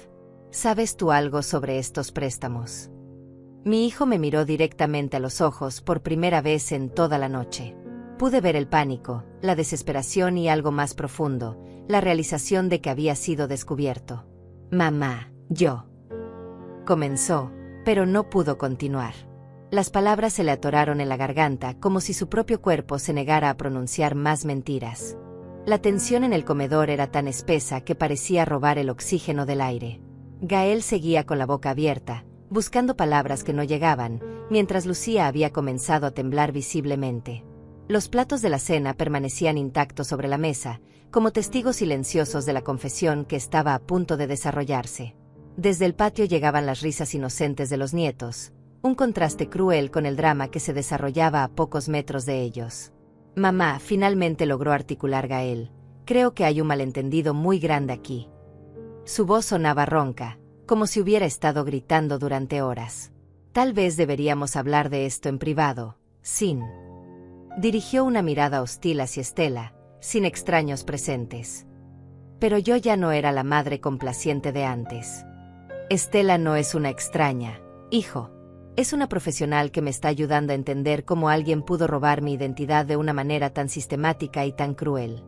¿Sabes tú algo sobre estos préstamos? Mi hijo me miró directamente a los ojos por primera vez en toda la noche. Pude ver el pánico, la desesperación y algo más profundo, la realización de que había sido descubierto. Mamá, yo. Comenzó, pero no pudo continuar. Las palabras se le atoraron en la garganta como si su propio cuerpo se negara a pronunciar más mentiras. La tensión en el comedor era tan espesa que parecía robar el oxígeno del aire. Gael seguía con la boca abierta, buscando palabras que no llegaban, mientras Lucía había comenzado a temblar visiblemente. Los platos de la cena permanecían intactos sobre la mesa, como testigos silenciosos de la confesión que estaba a punto de desarrollarse. Desde el patio llegaban las risas inocentes de los nietos, un contraste cruel con el drama que se desarrollaba a pocos metros de ellos. Mamá, finalmente logró articular Gael. Creo que hay un malentendido muy grande aquí. Su voz sonaba ronca, como si hubiera estado gritando durante horas. Tal vez deberíamos hablar de esto en privado, sin. Dirigió una mirada hostil hacia Estela, sin extraños presentes. Pero yo ya no era la madre complaciente de antes. Estela no es una extraña, hijo. Es una profesional que me está ayudando a entender cómo alguien pudo robar mi identidad de una manera tan sistemática y tan cruel.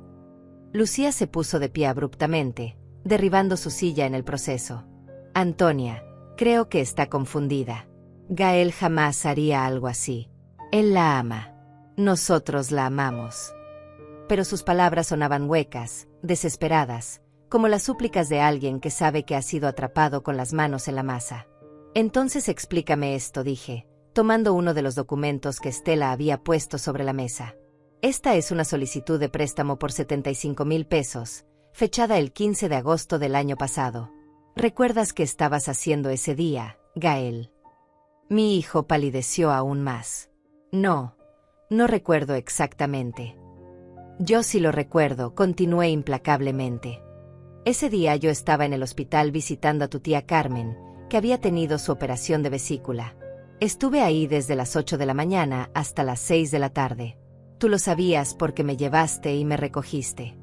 Lucía se puso de pie abruptamente, derribando su silla en el proceso. Antonia, creo que está confundida. Gael jamás haría algo así. Él la ama. Nosotros la amamos. Pero sus palabras sonaban huecas, desesperadas, como las súplicas de alguien que sabe que ha sido atrapado con las manos en la masa. Entonces explícame esto, dije, tomando uno de los documentos que Estela había puesto sobre la mesa. Esta es una solicitud de préstamo por 75,000 pesos, fechada el 15 de agosto del año pasado. ¿Recuerdas qué estabas haciendo ese día, Gael? Mi hijo palideció aún más. No recuerdo exactamente. Yo sí lo recuerdo, continué implacablemente. Ese día yo estaba en el hospital visitando a tu tía Carmen, que había tenido su operación de vesícula. Estuve ahí desde las 8 de la mañana hasta las 6 de la tarde. Tú lo sabías porque me llevaste y me recogiste.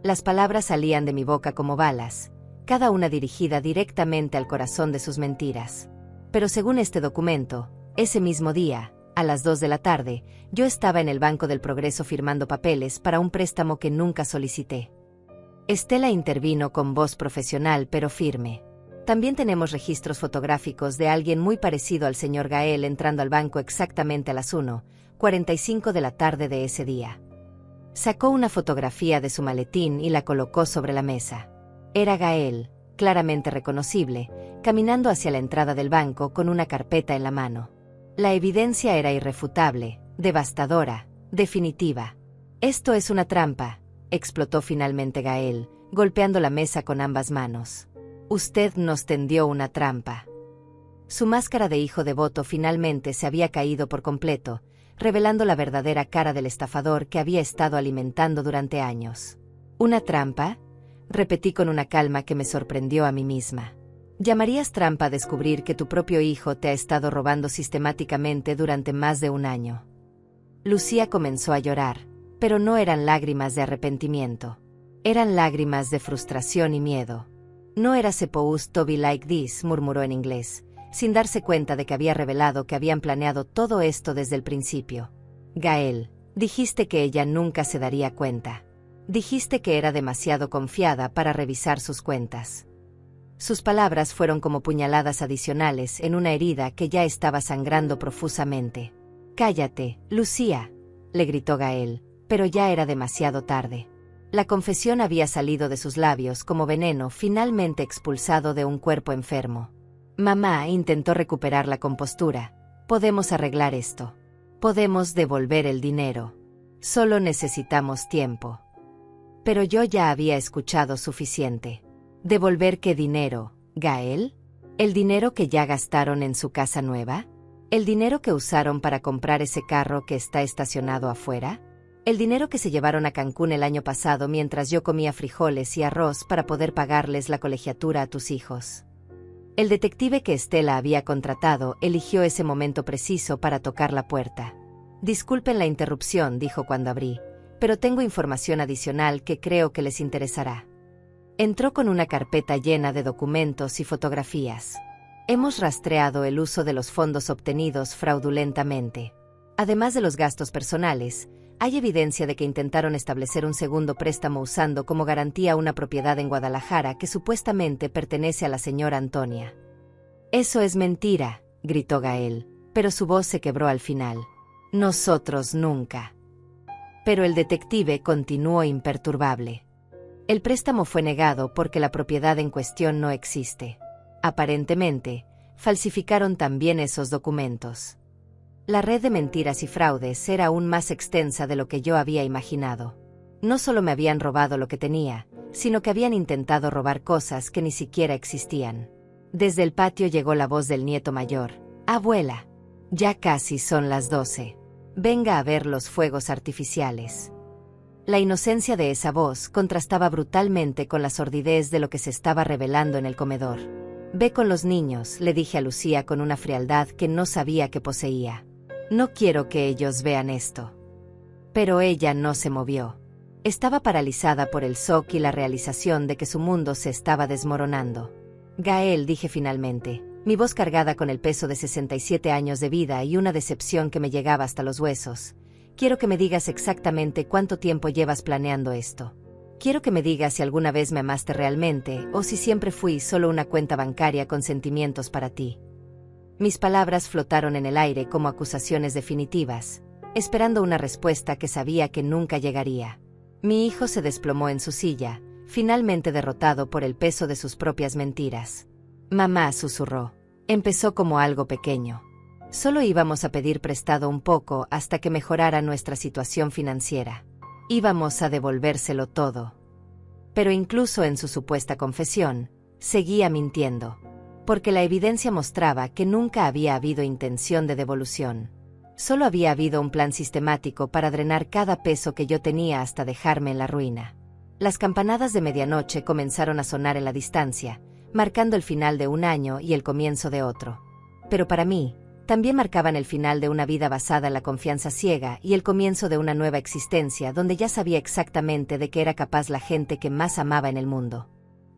Las palabras salían de mi boca como balas, cada una dirigida directamente al corazón de sus mentiras. Pero según este documento, ese mismo día, a las 2 de la tarde, yo estaba en el Banco del Progreso firmando papeles para un préstamo que nunca solicité. Estela intervino con voz profesional pero firme. También tenemos registros fotográficos de alguien muy parecido al señor Gael entrando al banco exactamente a las 1:45 de la tarde de ese día. Sacó una fotografía de su maletín y la colocó sobre la mesa. Era Gael, claramente reconocible, caminando hacia la entrada del banco con una carpeta en la mano. La evidencia era irrefutable, devastadora, definitiva. Esto es una trampa, explotó finalmente Gael, golpeando la mesa con ambas manos. Usted nos tendió una trampa. Su máscara de hijo devoto finalmente se había caído por completo, revelando la verdadera cara del estafador que había estado alimentando durante años. ¿Una trampa? Repetí con una calma que me sorprendió a mí misma. ¿Llamarías trampa a descubrir que tu propio hijo te ha estado robando sistemáticamente durante más de un año? Lucía comenzó a llorar, pero no eran lágrimas de arrepentimiento. Eran lágrimas de frustración y miedo. No era supposed to be like this, murmuró en inglés, sin darse cuenta de que había revelado que habían planeado todo esto desde el principio. Gael, dijiste que ella nunca se daría cuenta. Dijiste que era demasiado confiada para revisar sus cuentas. Sus palabras fueron como puñaladas adicionales en una herida que ya estaba sangrando profusamente. Cállate, Lucía, le gritó Gael, pero ya era demasiado tarde. La confesión había salido de sus labios como veneno finalmente expulsado de un cuerpo enfermo. Mamá intentó recuperar la compostura. Podemos arreglar esto. Podemos devolver el dinero. Solo necesitamos tiempo. Pero yo ya había escuchado suficiente. ¿Devolver qué dinero, Gael? ¿El dinero que ya gastaron en su casa nueva? ¿El dinero que usaron para comprar ese carro que está estacionado afuera? El dinero que se llevaron a Cancún el año pasado mientras yo comía frijoles y arroz para poder pagarles la colegiatura a tus hijos. El detective que Estela había contratado eligió ese momento preciso para tocar la puerta. Disculpen la interrupción, dijo cuando abrí, pero tengo información adicional que creo que les interesará. Entró con una carpeta llena de documentos y fotografías. Hemos rastreado el uso de los fondos obtenidos fraudulentamente. Además de los gastos personales, hay evidencia de que intentaron establecer un segundo préstamo usando como garantía una propiedad en Guadalajara que supuestamente pertenece a la señora Antonia. Eso es mentira, gritó Gael, pero su voz se quebró al final. Nosotros nunca. Pero el detective continuó imperturbable. El préstamo fue negado porque la propiedad en cuestión no existe. Aparentemente, falsificaron también esos documentos. La red de mentiras y fraudes era aún más extensa de lo que yo había imaginado. No solo me habían robado lo que tenía, sino que habían intentado robar cosas que ni siquiera existían. Desde el patio llegó la voz del nieto mayor. Abuela, ya casi son las 12. Venga a ver los fuegos artificiales. La inocencia de esa voz contrastaba brutalmente con la sordidez de lo que se estaba revelando en el comedor. Ve con los niños, le dije a Lucía con una frialdad que no sabía que poseía. No quiero que ellos vean esto. Pero ella no se movió. Estaba paralizada por el shock y la realización de que su mundo se estaba desmoronando. Gael, dije finalmente, mi voz cargada con el peso de 67 años de vida y una decepción que me llegaba hasta los huesos. Quiero que me digas exactamente cuánto tiempo llevas planeando esto. Quiero que me digas si alguna vez me amaste realmente o si siempre fui solo una cuenta bancaria con sentimientos para ti. Mis palabras flotaron en el aire como acusaciones definitivas, esperando una respuesta que sabía que nunca llegaría. Mi hijo se desplomó en su silla, finalmente derrotado por el peso de sus propias mentiras. Mamá, susurró. Empezó como algo pequeño. Solo íbamos a pedir prestado un poco hasta que mejorara nuestra situación financiera. Íbamos a devolvérselo todo. Pero incluso en su supuesta confesión, seguía mintiendo. Porque la evidencia mostraba que nunca había habido intención de devolución. Solo había habido un plan sistemático para drenar cada peso que yo tenía hasta dejarme en la ruina. Las campanadas de medianoche comenzaron a sonar en la distancia, marcando el final de un año y el comienzo de otro. Pero para mí, también marcaban el final de una vida basada en la confianza ciega y el comienzo de una nueva existencia donde ya sabía exactamente de qué era capaz la gente que más amaba en el mundo.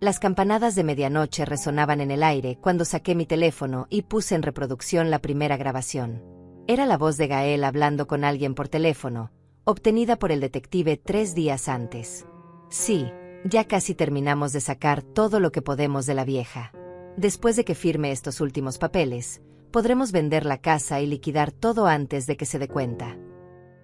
Las campanadas de medianoche resonaban en el aire cuando saqué mi teléfono y puse en reproducción la primera grabación. Era la voz de Gael hablando con alguien por teléfono, obtenida por el detective 3 días antes. Sí, ya casi terminamos de sacar todo lo que podemos de la vieja. Después de que firme estos últimos papeles, podremos vender la casa y liquidar todo antes de que se dé cuenta.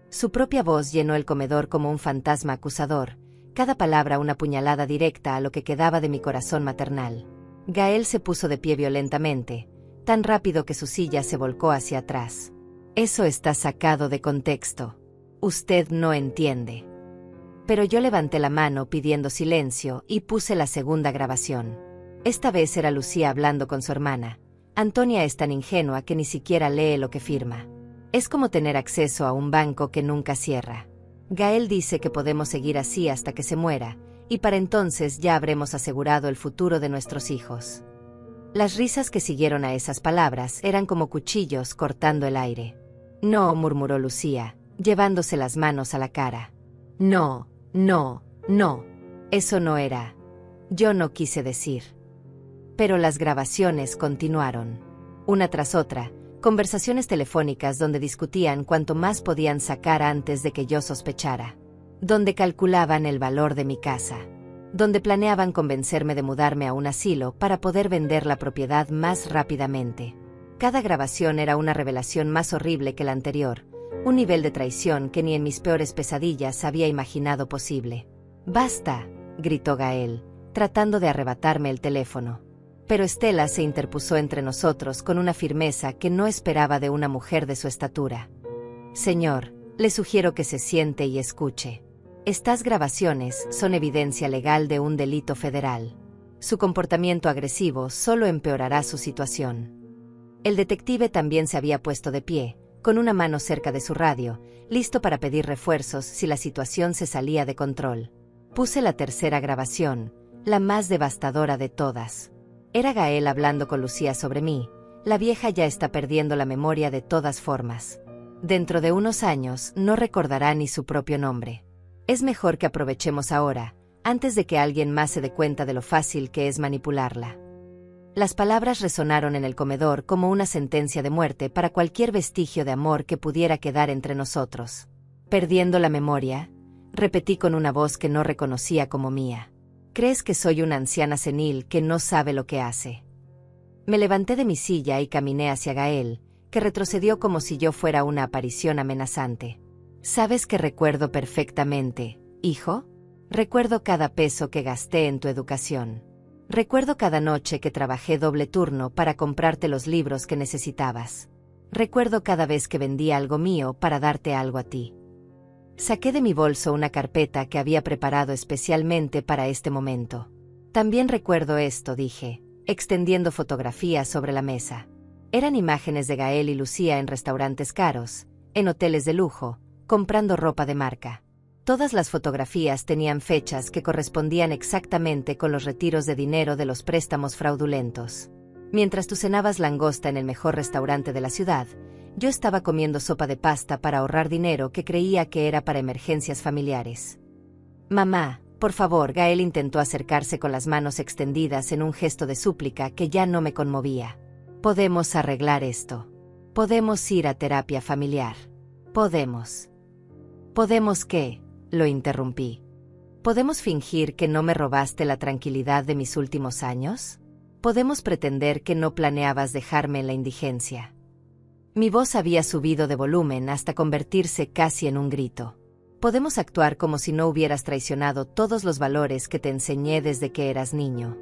Su propia voz llenó el comedor como un fantasma acusador, cada palabra una puñalada directa a lo que quedaba de mi corazón maternal. Gael se puso de pie violentamente, tan rápido que su silla se volcó hacia atrás. Eso está sacado de contexto. Usted no entiende. Pero yo levanté la mano pidiendo silencio y puse la segunda grabación. Esta vez era Lucía hablando con su hermana. Antonia es tan ingenua que ni siquiera lee lo que firma. Es como tener acceso a un banco que nunca cierra. Gael dice que podemos seguir así hasta que se muera, y para entonces ya habremos asegurado el futuro de nuestros hijos. Las risas que siguieron a esas palabras eran como cuchillos cortando el aire. No, murmuró Lucía, llevándose las manos a la cara. No, no, no. Eso no era. Yo no quise decir. Pero las grabaciones continuaron. Una tras otra, conversaciones telefónicas donde discutían cuánto más podían sacar antes de que yo sospechara. Donde calculaban el valor de mi casa. Donde planeaban convencerme de mudarme a un asilo para poder vender la propiedad más rápidamente. Cada grabación era una revelación más horrible que la anterior, un nivel de traición que ni en mis peores pesadillas había imaginado posible. «Basta», gritó Gael, tratando de arrebatarme el teléfono. Pero Estela se interpuso entre nosotros con una firmeza que no esperaba de una mujer de su estatura. «Señor, le sugiero que se siente y escuche. Estas grabaciones son evidencia legal de un delito federal. Su comportamiento agresivo solo empeorará su situación». El detective también se había puesto de pie, con una mano cerca de su radio, listo para pedir refuerzos si la situación se salía de control. Puse la tercera grabación, la más devastadora de todas. Era Gael hablando con Lucía sobre mí. La vieja ya está perdiendo la memoria de todas formas. Dentro de unos años no recordará ni su propio nombre. Es mejor que aprovechemos ahora, antes de que alguien más se dé cuenta de lo fácil que es manipularla. Las palabras resonaron en el comedor como una sentencia de muerte para cualquier vestigio de amor que pudiera quedar entre nosotros. Perdiendo la memoria, repetí con una voz que no reconocía como mía. ¿Crees que soy una anciana senil que no sabe lo que hace? Me levanté de mi silla y caminé hacia Gael, que retrocedió como si yo fuera una aparición amenazante. ¿Sabes que recuerdo perfectamente, hijo? Recuerdo cada peso que gasté en tu educación. Recuerdo cada noche que trabajé doble turno para comprarte los libros que necesitabas. Recuerdo cada vez que vendía algo mío para darte algo a ti. Saqué de mi bolso una carpeta que había preparado especialmente para este momento. También recuerdo esto, dije, extendiendo fotografías sobre la mesa. Eran imágenes de Gael y Lucía en restaurantes caros, en hoteles de lujo, comprando ropa de marca. Todas las fotografías tenían fechas que correspondían exactamente con los retiros de dinero de los préstamos fraudulentos. Mientras tú cenabas langosta en el mejor restaurante de la ciudad, yo estaba comiendo sopa de pasta para ahorrar dinero que creía que era para emergencias familiares. Mamá, por favor. Gael intentó acercarse con las manos extendidas en un gesto de súplica que ya no me conmovía. Podemos arreglar esto. Podemos ir a terapia familiar. Podemos. ¿Podemos qué? Lo interrumpí. ¿Podemos fingir que no me robaste la tranquilidad de mis últimos años? ¿Podemos pretender que no planeabas dejarme en la indigencia? Mi voz había subido de volumen hasta convertirse casi en un grito. Podemos actuar como si no hubieras traicionado todos los valores que te enseñé desde que eras niño.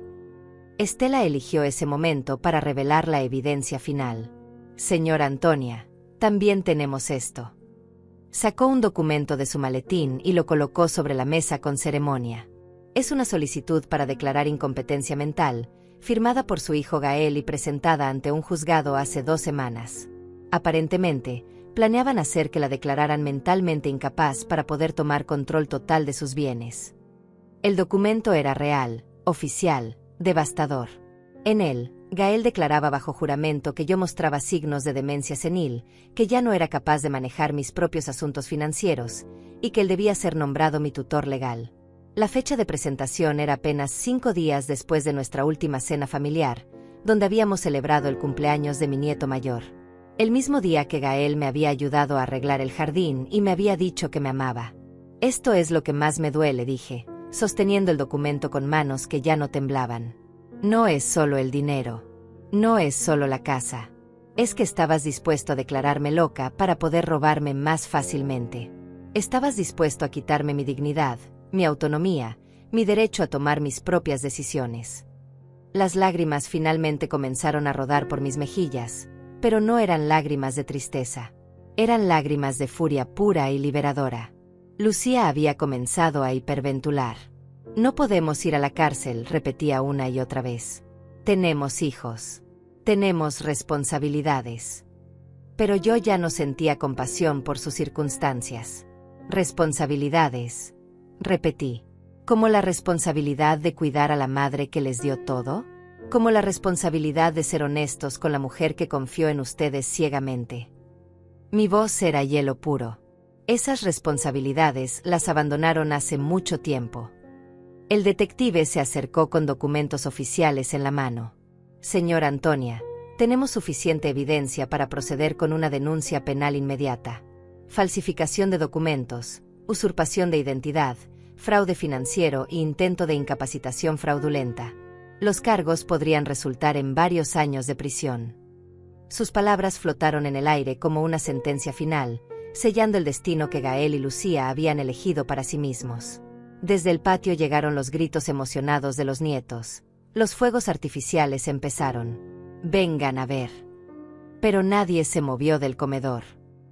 Estela eligió ese momento para revelar la evidencia final. Señora Antonia, también tenemos esto. Sacó un documento de su maletín y lo colocó sobre la mesa con ceremonia. Es una solicitud para declarar incompetencia mental, firmada por su hijo Gael y presentada ante un juzgado hace 2 semanas. Aparentemente, planeaban hacer que la declararan mentalmente incapaz para poder tomar control total de sus bienes. El documento era real, oficial, devastador. En él, Gael declaraba bajo juramento que yo mostraba signos de demencia senil, que ya no era capaz de manejar mis propios asuntos financieros, y que él debía ser nombrado mi tutor legal. La fecha de presentación era apenas 5 días después de nuestra última cena familiar, donde habíamos celebrado el cumpleaños de mi nieto mayor. El mismo día que Gael me había ayudado a arreglar el jardín y me había dicho que me amaba. Esto es lo que más me duele, dije, sosteniendo el documento con manos que ya no temblaban. No es solo el dinero. No es solo la casa. Es que estabas dispuesto a declararme loca para poder robarme más fácilmente. Estabas dispuesto a quitarme mi dignidad, mi autonomía, mi derecho a tomar mis propias decisiones. Las lágrimas finalmente comenzaron a rodar por mis mejillas, pero no eran lágrimas de tristeza. Eran lágrimas de furia pura y liberadora. Lucía había comenzado a hiperventilar. No podemos ir a la cárcel, repetía una y otra vez. Tenemos hijos. Tenemos responsabilidades. Pero yo ya no sentía compasión por sus circunstancias. Responsabilidades, repetí. ¿Como la responsabilidad de cuidar a la madre que les dio todo? ¿Como la responsabilidad de ser honestos con la mujer que confió en ustedes ciegamente? Mi voz era hielo puro. Esas responsabilidades las abandonaron hace mucho tiempo. El detective se acercó con documentos oficiales en la mano. Señora Antonia, tenemos suficiente evidencia para proceder con una denuncia penal inmediata. Falsificación de documentos, usurpación de identidad, fraude financiero e intento de incapacitación fraudulenta. Los cargos podrían resultar en varios años de prisión. Sus palabras flotaron en el aire como una sentencia final, sellando el destino que Gael y Lucía habían elegido para sí mismos. Desde el patio llegaron los gritos emocionados de los nietos. Los fuegos artificiales empezaron. Vengan a ver. Pero nadie se movió del comedor.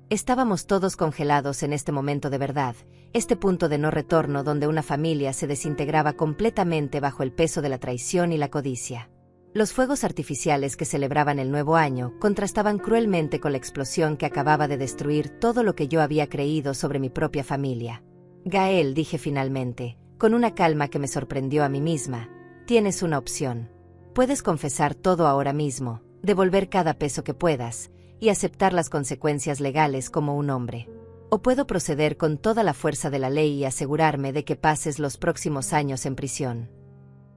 Estábamos todos congelados en este momento de verdad, este punto de no retorno donde una familia se desintegraba completamente bajo el peso de la traición y la codicia. Los fuegos artificiales que celebraban el nuevo año contrastaban cruelmente con la explosión que acababa de destruir todo lo que yo había creído sobre mi propia familia. Gael, dije finalmente, con una calma que me sorprendió a mí misma, tienes una opción. Puedes confesar todo ahora mismo, devolver cada peso que puedas, y aceptar las consecuencias legales como un hombre. O puedo proceder con toda la fuerza de la ley y asegurarme de que pases los próximos años en prisión.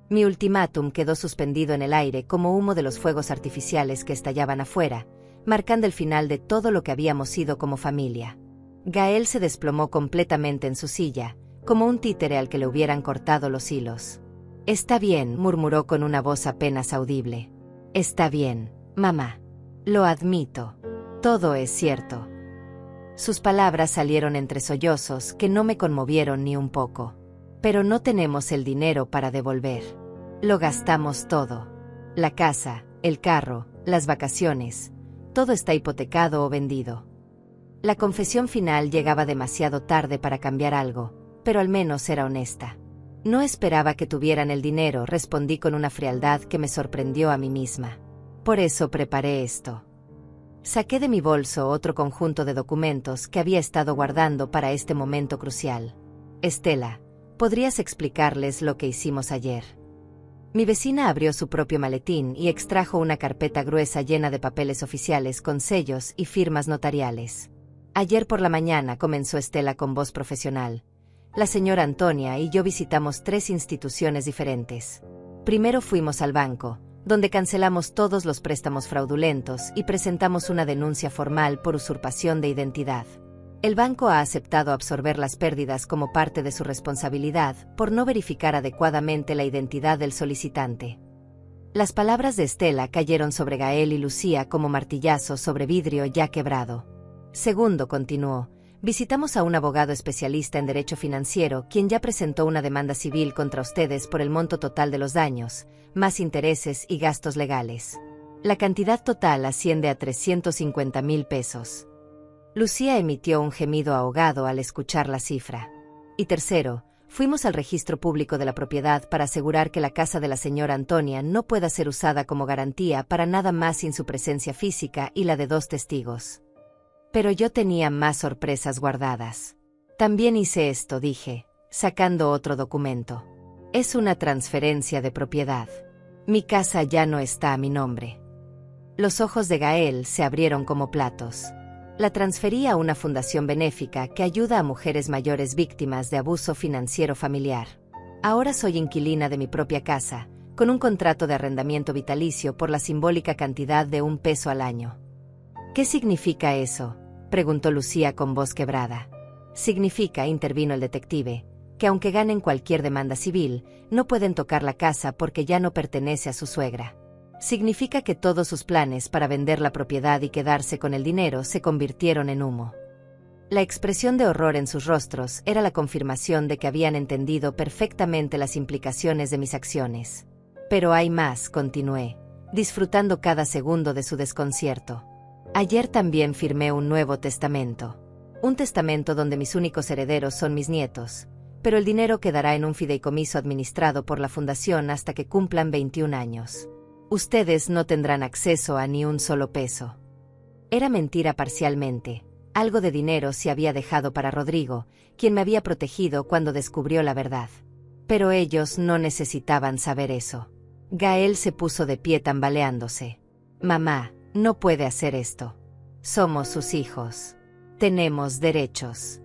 Mi ultimátum quedó suspendido en el aire como humo de los fuegos artificiales que estallaban afuera, marcando el final de todo lo que habíamos sido como familia. Gael se desplomó completamente en su silla, como un títere al que le hubieran cortado los hilos. «Está bien», murmuró con una voz apenas audible. «Está bien, mamá. Lo admito. Todo es cierto». Sus palabras salieron entre sollozos que no me conmovieron ni un poco. «Pero no tenemos el dinero para devolver. Lo gastamos todo. La casa, el carro, las vacaciones, todo está hipotecado o vendido». La confesión final llegaba demasiado tarde para cambiar algo, pero al menos era honesta. «No esperaba que tuvieran el dinero», respondí con una frialdad que me sorprendió a mí misma. «Por eso preparé esto». Saqué de mi bolso otro conjunto de documentos que había estado guardando para este momento crucial. «Estela, ¿podrías explicarles lo que hicimos ayer?». Mi vecina abrió su propio maletín y extrajo una carpeta gruesa llena de papeles oficiales con sellos y firmas notariales. «Ayer por la mañana», comenzó Estela con voz profesional, «la señora Antonia y yo visitamos 3 instituciones diferentes. Primero fuimos al banco, donde cancelamos todos los préstamos fraudulentos y presentamos una denuncia formal por usurpación de identidad. El banco ha aceptado absorber las pérdidas como parte de su responsabilidad por no verificar adecuadamente la identidad del solicitante». Las palabras de Estela cayeron sobre Gael y Lucía como martillazos sobre vidrio ya quebrado. «Segundo», continuó, «visitamos a un abogado especialista en derecho financiero quien ya presentó una demanda civil contra ustedes por el monto total de los daños, más intereses y gastos legales. La cantidad total asciende a 350,000 pesos». Lucía emitió un gemido ahogado al escuchar la cifra. «Y tercero, fuimos al registro público de la propiedad para asegurar que la casa de la señora Antonia no pueda ser usada como garantía para nada más sin su presencia física y la de 2 testigos. Pero yo tenía más sorpresas guardadas. También hice esto», dije, sacando otro documento. «Es una transferencia de propiedad. Mi casa ya no está a mi nombre». Los ojos de Gael se abrieron como platos. «La transferí a una fundación benéfica que ayuda a mujeres mayores víctimas de abuso financiero familiar. Ahora soy inquilina de mi propia casa, con un contrato de arrendamiento vitalicio por la simbólica cantidad de $1 al año». «¿Qué significa eso?», preguntó Lucía con voz quebrada. «Significa», intervino el detective, «que aunque ganen cualquier demanda civil, no pueden tocar la casa porque ya no pertenece a su suegra. Significa que todos sus planes para vender la propiedad y quedarse con el dinero se convirtieron en humo». La expresión de horror en sus rostros era la confirmación de que habían entendido perfectamente las implicaciones de mis acciones. «Pero hay más», continué, disfrutando cada segundo de su desconcierto. «Ayer también firmé un nuevo testamento. Un testamento donde mis únicos herederos son mis nietos, pero el dinero quedará en un fideicomiso administrado por la fundación hasta que cumplan 21 años. Ustedes no tendrán acceso a ni un solo peso». Era mentira parcialmente. Algo de dinero se había dejado para Rodrigo, quien me había protegido cuando descubrió la verdad. Pero ellos no necesitaban saber eso. Gael se puso de pie tambaleándose. «Mamá, no puede hacer esto. Somos sus hijos. Tenemos derechos».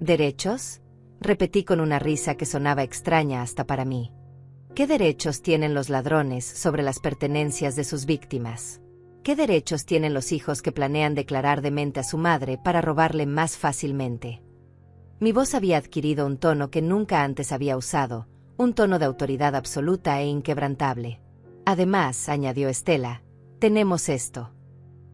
«¿Derechos?», repetí con una risa que sonaba extraña hasta para mí. ¿Qué derechos tienen los ladrones sobre las pertenencias de sus víctimas? ¿Qué derechos tienen los hijos que planean declarar demente a su madre para robarle más fácilmente? Mi voz había adquirido un tono que nunca antes había usado, un tono de autoridad absoluta e inquebrantable. «Además», añadió Estela, «tenemos esto».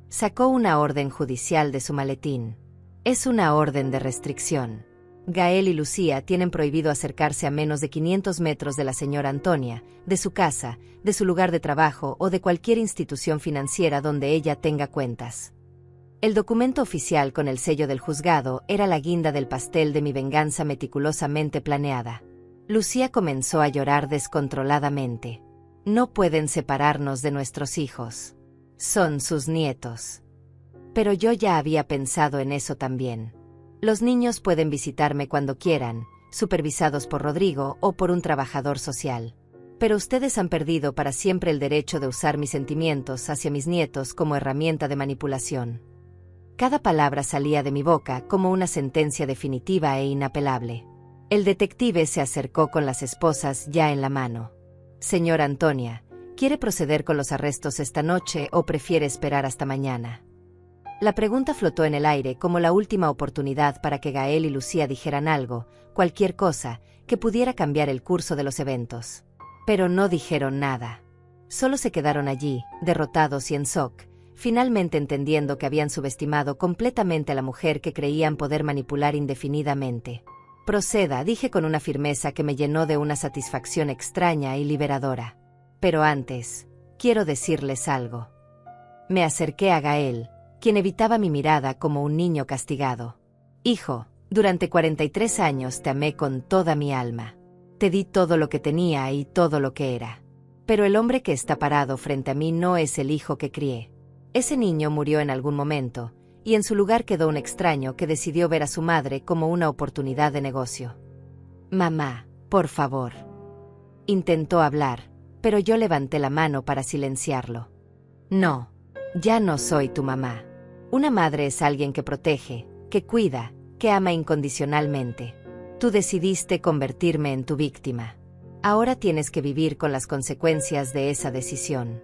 Sacó una orden judicial de su maletín. «Es una orden de restricción. Gael y Lucía tienen prohibido acercarse a menos de 500 metros de la señora Antonia, de su casa, de su lugar de trabajo o de cualquier institución financiera donde ella tenga cuentas». El documento oficial con el sello del juzgado era la guinda del pastel de mi venganza meticulosamente planeada. Lucía comenzó a llorar descontroladamente. No pueden separarnos de nuestros hijos. Son sus nietos. Pero yo ya había pensado en eso también. Los niños pueden visitarme cuando quieran, supervisados por Rodrigo o por un trabajador social. Pero ustedes han perdido para siempre el derecho de usar mis sentimientos hacia mis nietos como herramienta de manipulación. Cada palabra salía de mi boca como una sentencia definitiva e inapelable. El detective se acercó con las esposas ya en la mano. Señora Antonia, ¿quiere proceder con los arrestos esta noche o prefiere esperar hasta mañana? La pregunta flotó en el aire como la última oportunidad para que Gael y Lucía dijeran algo, cualquier cosa, que pudiera cambiar el curso de los eventos. Pero no dijeron nada. Solo se quedaron allí, derrotados y en shock, finalmente entendiendo que habían subestimado completamente a la mujer que creían poder manipular indefinidamente. Proceda, dije con una firmeza que me llenó de una satisfacción extraña y liberadora. Pero antes, quiero decirles algo. Me acerqué a Gael, quien evitaba mi mirada como un niño castigado. Hijo, durante 43 años te amé con toda mi alma. Te di todo lo que tenía y todo lo que era. Pero el hombre que está parado frente a mí no es el hijo que crié. Ese niño murió en algún momento, y en su lugar quedó un extraño que decidió ver a su madre como una oportunidad de negocio. Mamá, por favor. Intentó hablar, pero yo levanté la mano para silenciarlo. No, ya no soy tu mamá. Una madre es alguien que protege, que cuida, que ama incondicionalmente. Tú decidiste convertirme en tu víctima. Ahora tienes que vivir con las consecuencias de esa decisión.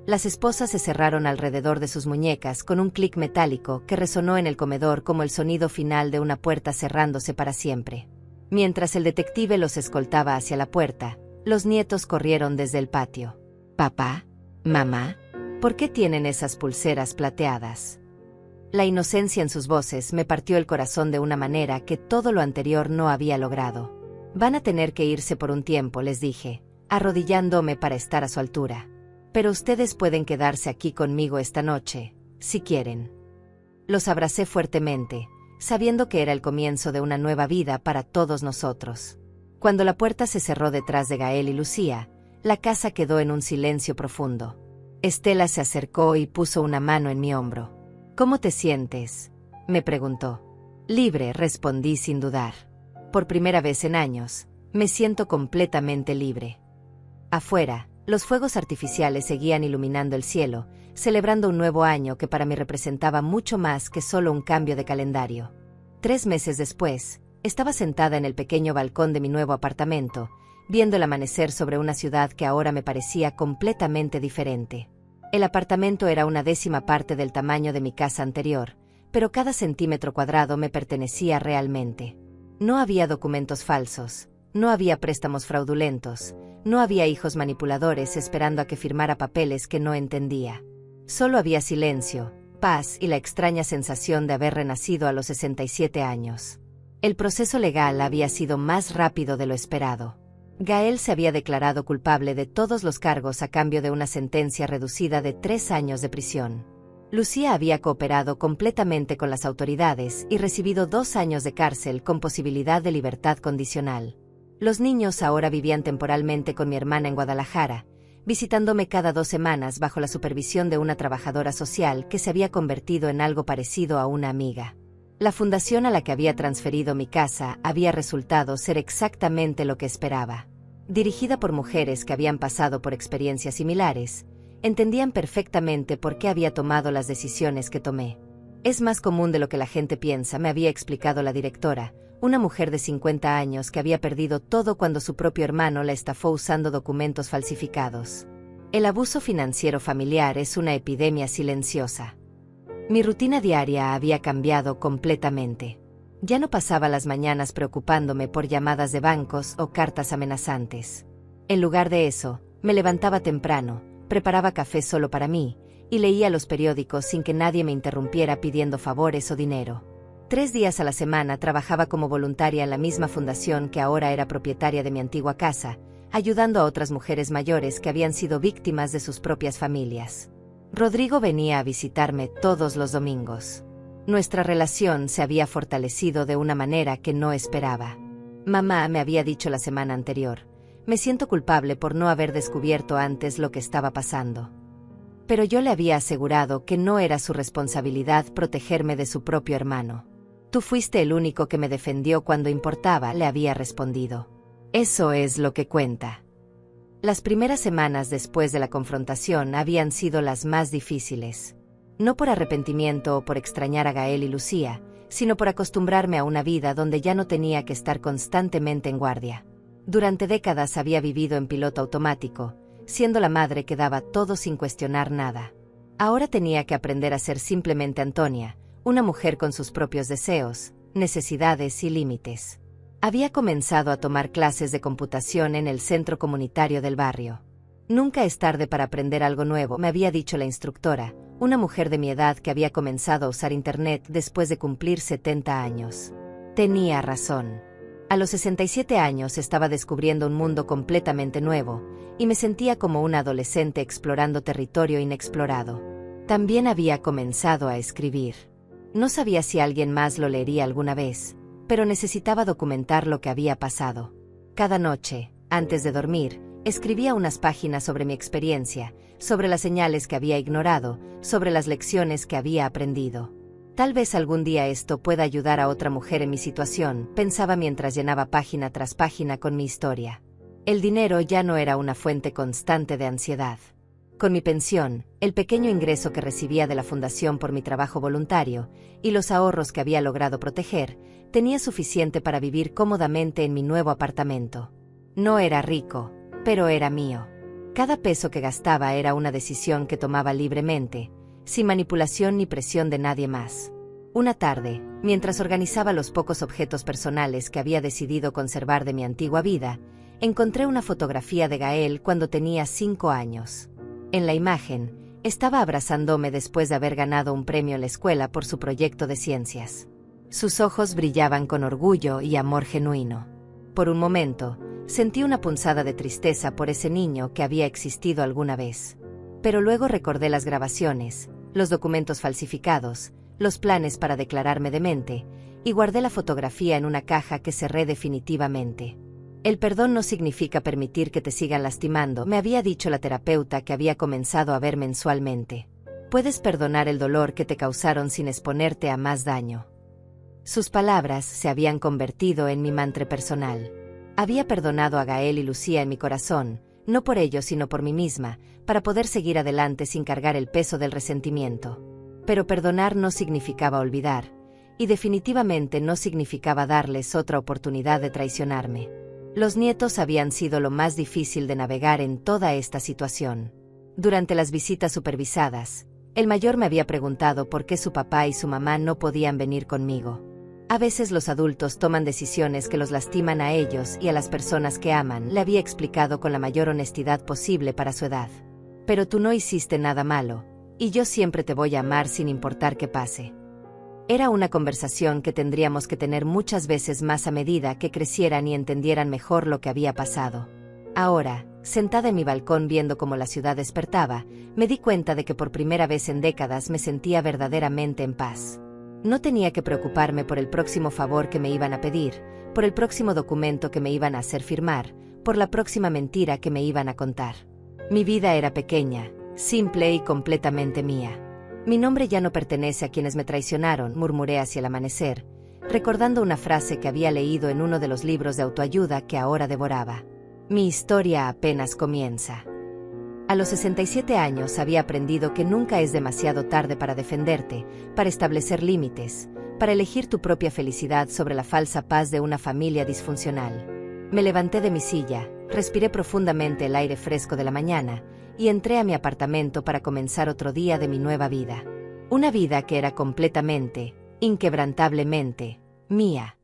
Las esposas se cerraron alrededor de sus muñecas con un clic metálico que resonó en el comedor como el sonido final de una puerta cerrándose para siempre. Mientras el detective los escoltaba hacia la puerta, los nietos corrieron desde el patio. «Papá, mamá, ¿por qué tienen esas pulseras plateadas?» La inocencia en sus voces me partió el corazón de una manera que todo lo anterior no había logrado. «Van a tener que irse por un tiempo», les dije, arrodillándome para estar a su altura. «Pero ustedes pueden quedarse aquí conmigo esta noche, si quieren». Los abracé fuertemente, sabiendo que era el comienzo de una nueva vida para todos nosotros. Cuando la puerta se cerró detrás de Gael y Lucía, la casa quedó en un silencio profundo. Estela se acercó y puso una mano en mi hombro. «¿Cómo te sientes?», me preguntó. «Libre», respondí sin dudar. Por primera vez en años, me siento completamente libre. Afuera, los fuegos artificiales seguían iluminando el cielo, celebrando un nuevo año que para mí representaba mucho más que solo un cambio de calendario. 3 meses después, estaba sentada en el pequeño balcón de mi nuevo apartamento, viendo el amanecer sobre una ciudad que ahora me parecía completamente diferente. El apartamento era una 10ª parte del tamaño de mi casa anterior, pero cada centímetro cuadrado me pertenecía realmente. No había documentos falsos, no había préstamos fraudulentos, no había hijos manipuladores esperando a que firmara papeles que no entendía. Solo había silencio, paz y la extraña sensación de haber renacido a los 67 años. El proceso legal había sido más rápido de lo esperado. Gael se había declarado culpable de todos los cargos a cambio de una sentencia reducida de 3 años de prisión. Lucía había cooperado completamente con las autoridades y recibido 2 años de cárcel con posibilidad de libertad condicional. Los niños ahora vivían temporalmente con mi hermana en Guadalajara, visitándome cada 2 semanas bajo la supervisión de una trabajadora social que se había convertido en algo parecido a una amiga. La fundación a la que había transferido mi casa había resultado ser exactamente lo que esperaba. Dirigida por mujeres que habían pasado por experiencias similares, entendían perfectamente por qué había tomado las decisiones que tomé. «Es más común de lo que la gente piensa», me había explicado la directora, una mujer de 50 años que había perdido todo cuando su propio hermano la estafó usando documentos falsificados. El abuso financiero familiar es una epidemia silenciosa. Mi rutina diaria había cambiado completamente. Ya no pasaba las mañanas preocupándome por llamadas de bancos o cartas amenazantes. En lugar de eso, me levantaba temprano, preparaba café solo para mí, y leía los periódicos sin que nadie me interrumpiera pidiendo favores o dinero. 3 días a la semana trabajaba como voluntaria en la misma fundación que ahora era propietaria de mi antigua casa, ayudando a otras mujeres mayores que habían sido víctimas de sus propias familias. Rodrigo venía a visitarme todos los domingos. Nuestra relación se había fortalecido de una manera que no esperaba. Mamá me había dicho la semana anterior: Me siento culpable por no haber descubierto antes lo que estaba pasando. Pero yo le había asegurado que no era su responsabilidad protegerme de su propio hermano. Tú fuiste el único que me defendió cuando importaba, le había respondido. Eso es lo que cuenta. Las primeras semanas después de la confrontación habían sido las más difíciles. No por arrepentimiento o por extrañar a Gael y Lucía, sino por acostumbrarme a una vida donde ya no tenía que estar constantemente en guardia. Durante décadas había vivido en piloto automático, siendo la madre que daba todo sin cuestionar nada. Ahora tenía que aprender a ser simplemente Antonia, una mujer con sus propios deseos, necesidades y límites. Había comenzado a tomar clases de computación en el centro comunitario del barrio. Nunca es tarde para aprender algo nuevo, me había dicho la instructora, una mujer de mi edad que había comenzado a usar Internet después de cumplir 70 años. Tenía razón. A los 67 años estaba descubriendo un mundo completamente nuevo, y me sentía como una adolescente explorando territorio inexplorado. También había comenzado a escribir. No sabía si alguien más lo leería alguna vez, pero necesitaba documentar lo que había pasado. Cada noche, antes de dormir, escribía unas páginas sobre mi experiencia, sobre las señales que había ignorado, sobre las lecciones que había aprendido. Tal vez algún día esto pueda ayudar a otra mujer en mi situación, pensaba mientras llenaba página tras página con mi historia. El dinero ya no era una fuente constante de ansiedad. Con mi pensión, el pequeño ingreso que recibía de la fundación por mi trabajo voluntario, y los ahorros que había logrado proteger, tenía suficiente para vivir cómodamente en mi nuevo apartamento. No era rico, pero era mío. Cada peso que gastaba era una decisión que tomaba libremente, sin manipulación ni presión de nadie más. Una tarde, mientras organizaba los pocos objetos personales que había decidido conservar de mi antigua vida, encontré una fotografía de Gael cuando tenía 5 años. En la imagen, estaba abrazándome después de haber ganado un premio en la escuela por su proyecto de ciencias. Sus ojos brillaban con orgullo y amor genuino. Por un momento, sentí una punzada de tristeza por ese niño que había existido alguna vez. Pero luego recordé las grabaciones, los documentos falsificados, los planes para declararme demente, y guardé la fotografía en una caja que cerré definitivamente. El perdón no significa permitir que te sigan lastimando, me había dicho la terapeuta que había comenzado a ver mensualmente. Puedes perdonar el dolor que te causaron sin exponerte a más daño. Sus palabras se habían convertido en mi mantra personal. Había perdonado a Gael y Lucía en mi corazón, no por ellos sino por mí misma, para poder seguir adelante sin cargar el peso del resentimiento. Pero perdonar no significaba olvidar, y definitivamente no significaba darles otra oportunidad de traicionarme. Los nietos habían sido lo más difícil de navegar en toda esta situación. Durante las visitas supervisadas, el mayor me había preguntado por qué su papá y su mamá no podían venir conmigo. A veces los adultos toman decisiones que los lastiman a ellos y a las personas que aman, le había explicado con la mayor honestidad posible para su edad. Pero tú no hiciste nada malo, y yo siempre te voy a amar sin importar qué pase. Era una conversación que tendríamos que tener muchas veces más a medida que crecieran y entendieran mejor lo que había pasado. Ahora, sentada en mi balcón viendo cómo la ciudad despertaba, me di cuenta de que por primera vez en décadas me sentía verdaderamente en paz. No tenía que preocuparme por el próximo favor que me iban a pedir, por el próximo documento que me iban a hacer firmar, por la próxima mentira que me iban a contar. Mi vida era pequeña, simple y completamente mía. Mi nombre ya no pertenece a quienes me traicionaron, murmuré hacia el amanecer, recordando una frase que había leído en uno de los libros de autoayuda que ahora devoraba. Mi historia apenas comienza. A los 67 años había aprendido que nunca es demasiado tarde para defenderte, para establecer límites, para elegir tu propia felicidad sobre la falsa paz de una familia disfuncional. Me levanté de mi silla, respiré profundamente el aire fresco de la mañana, y entré a mi apartamento para comenzar otro día de mi nueva vida. Una vida que era completamente, inquebrantablemente, mía.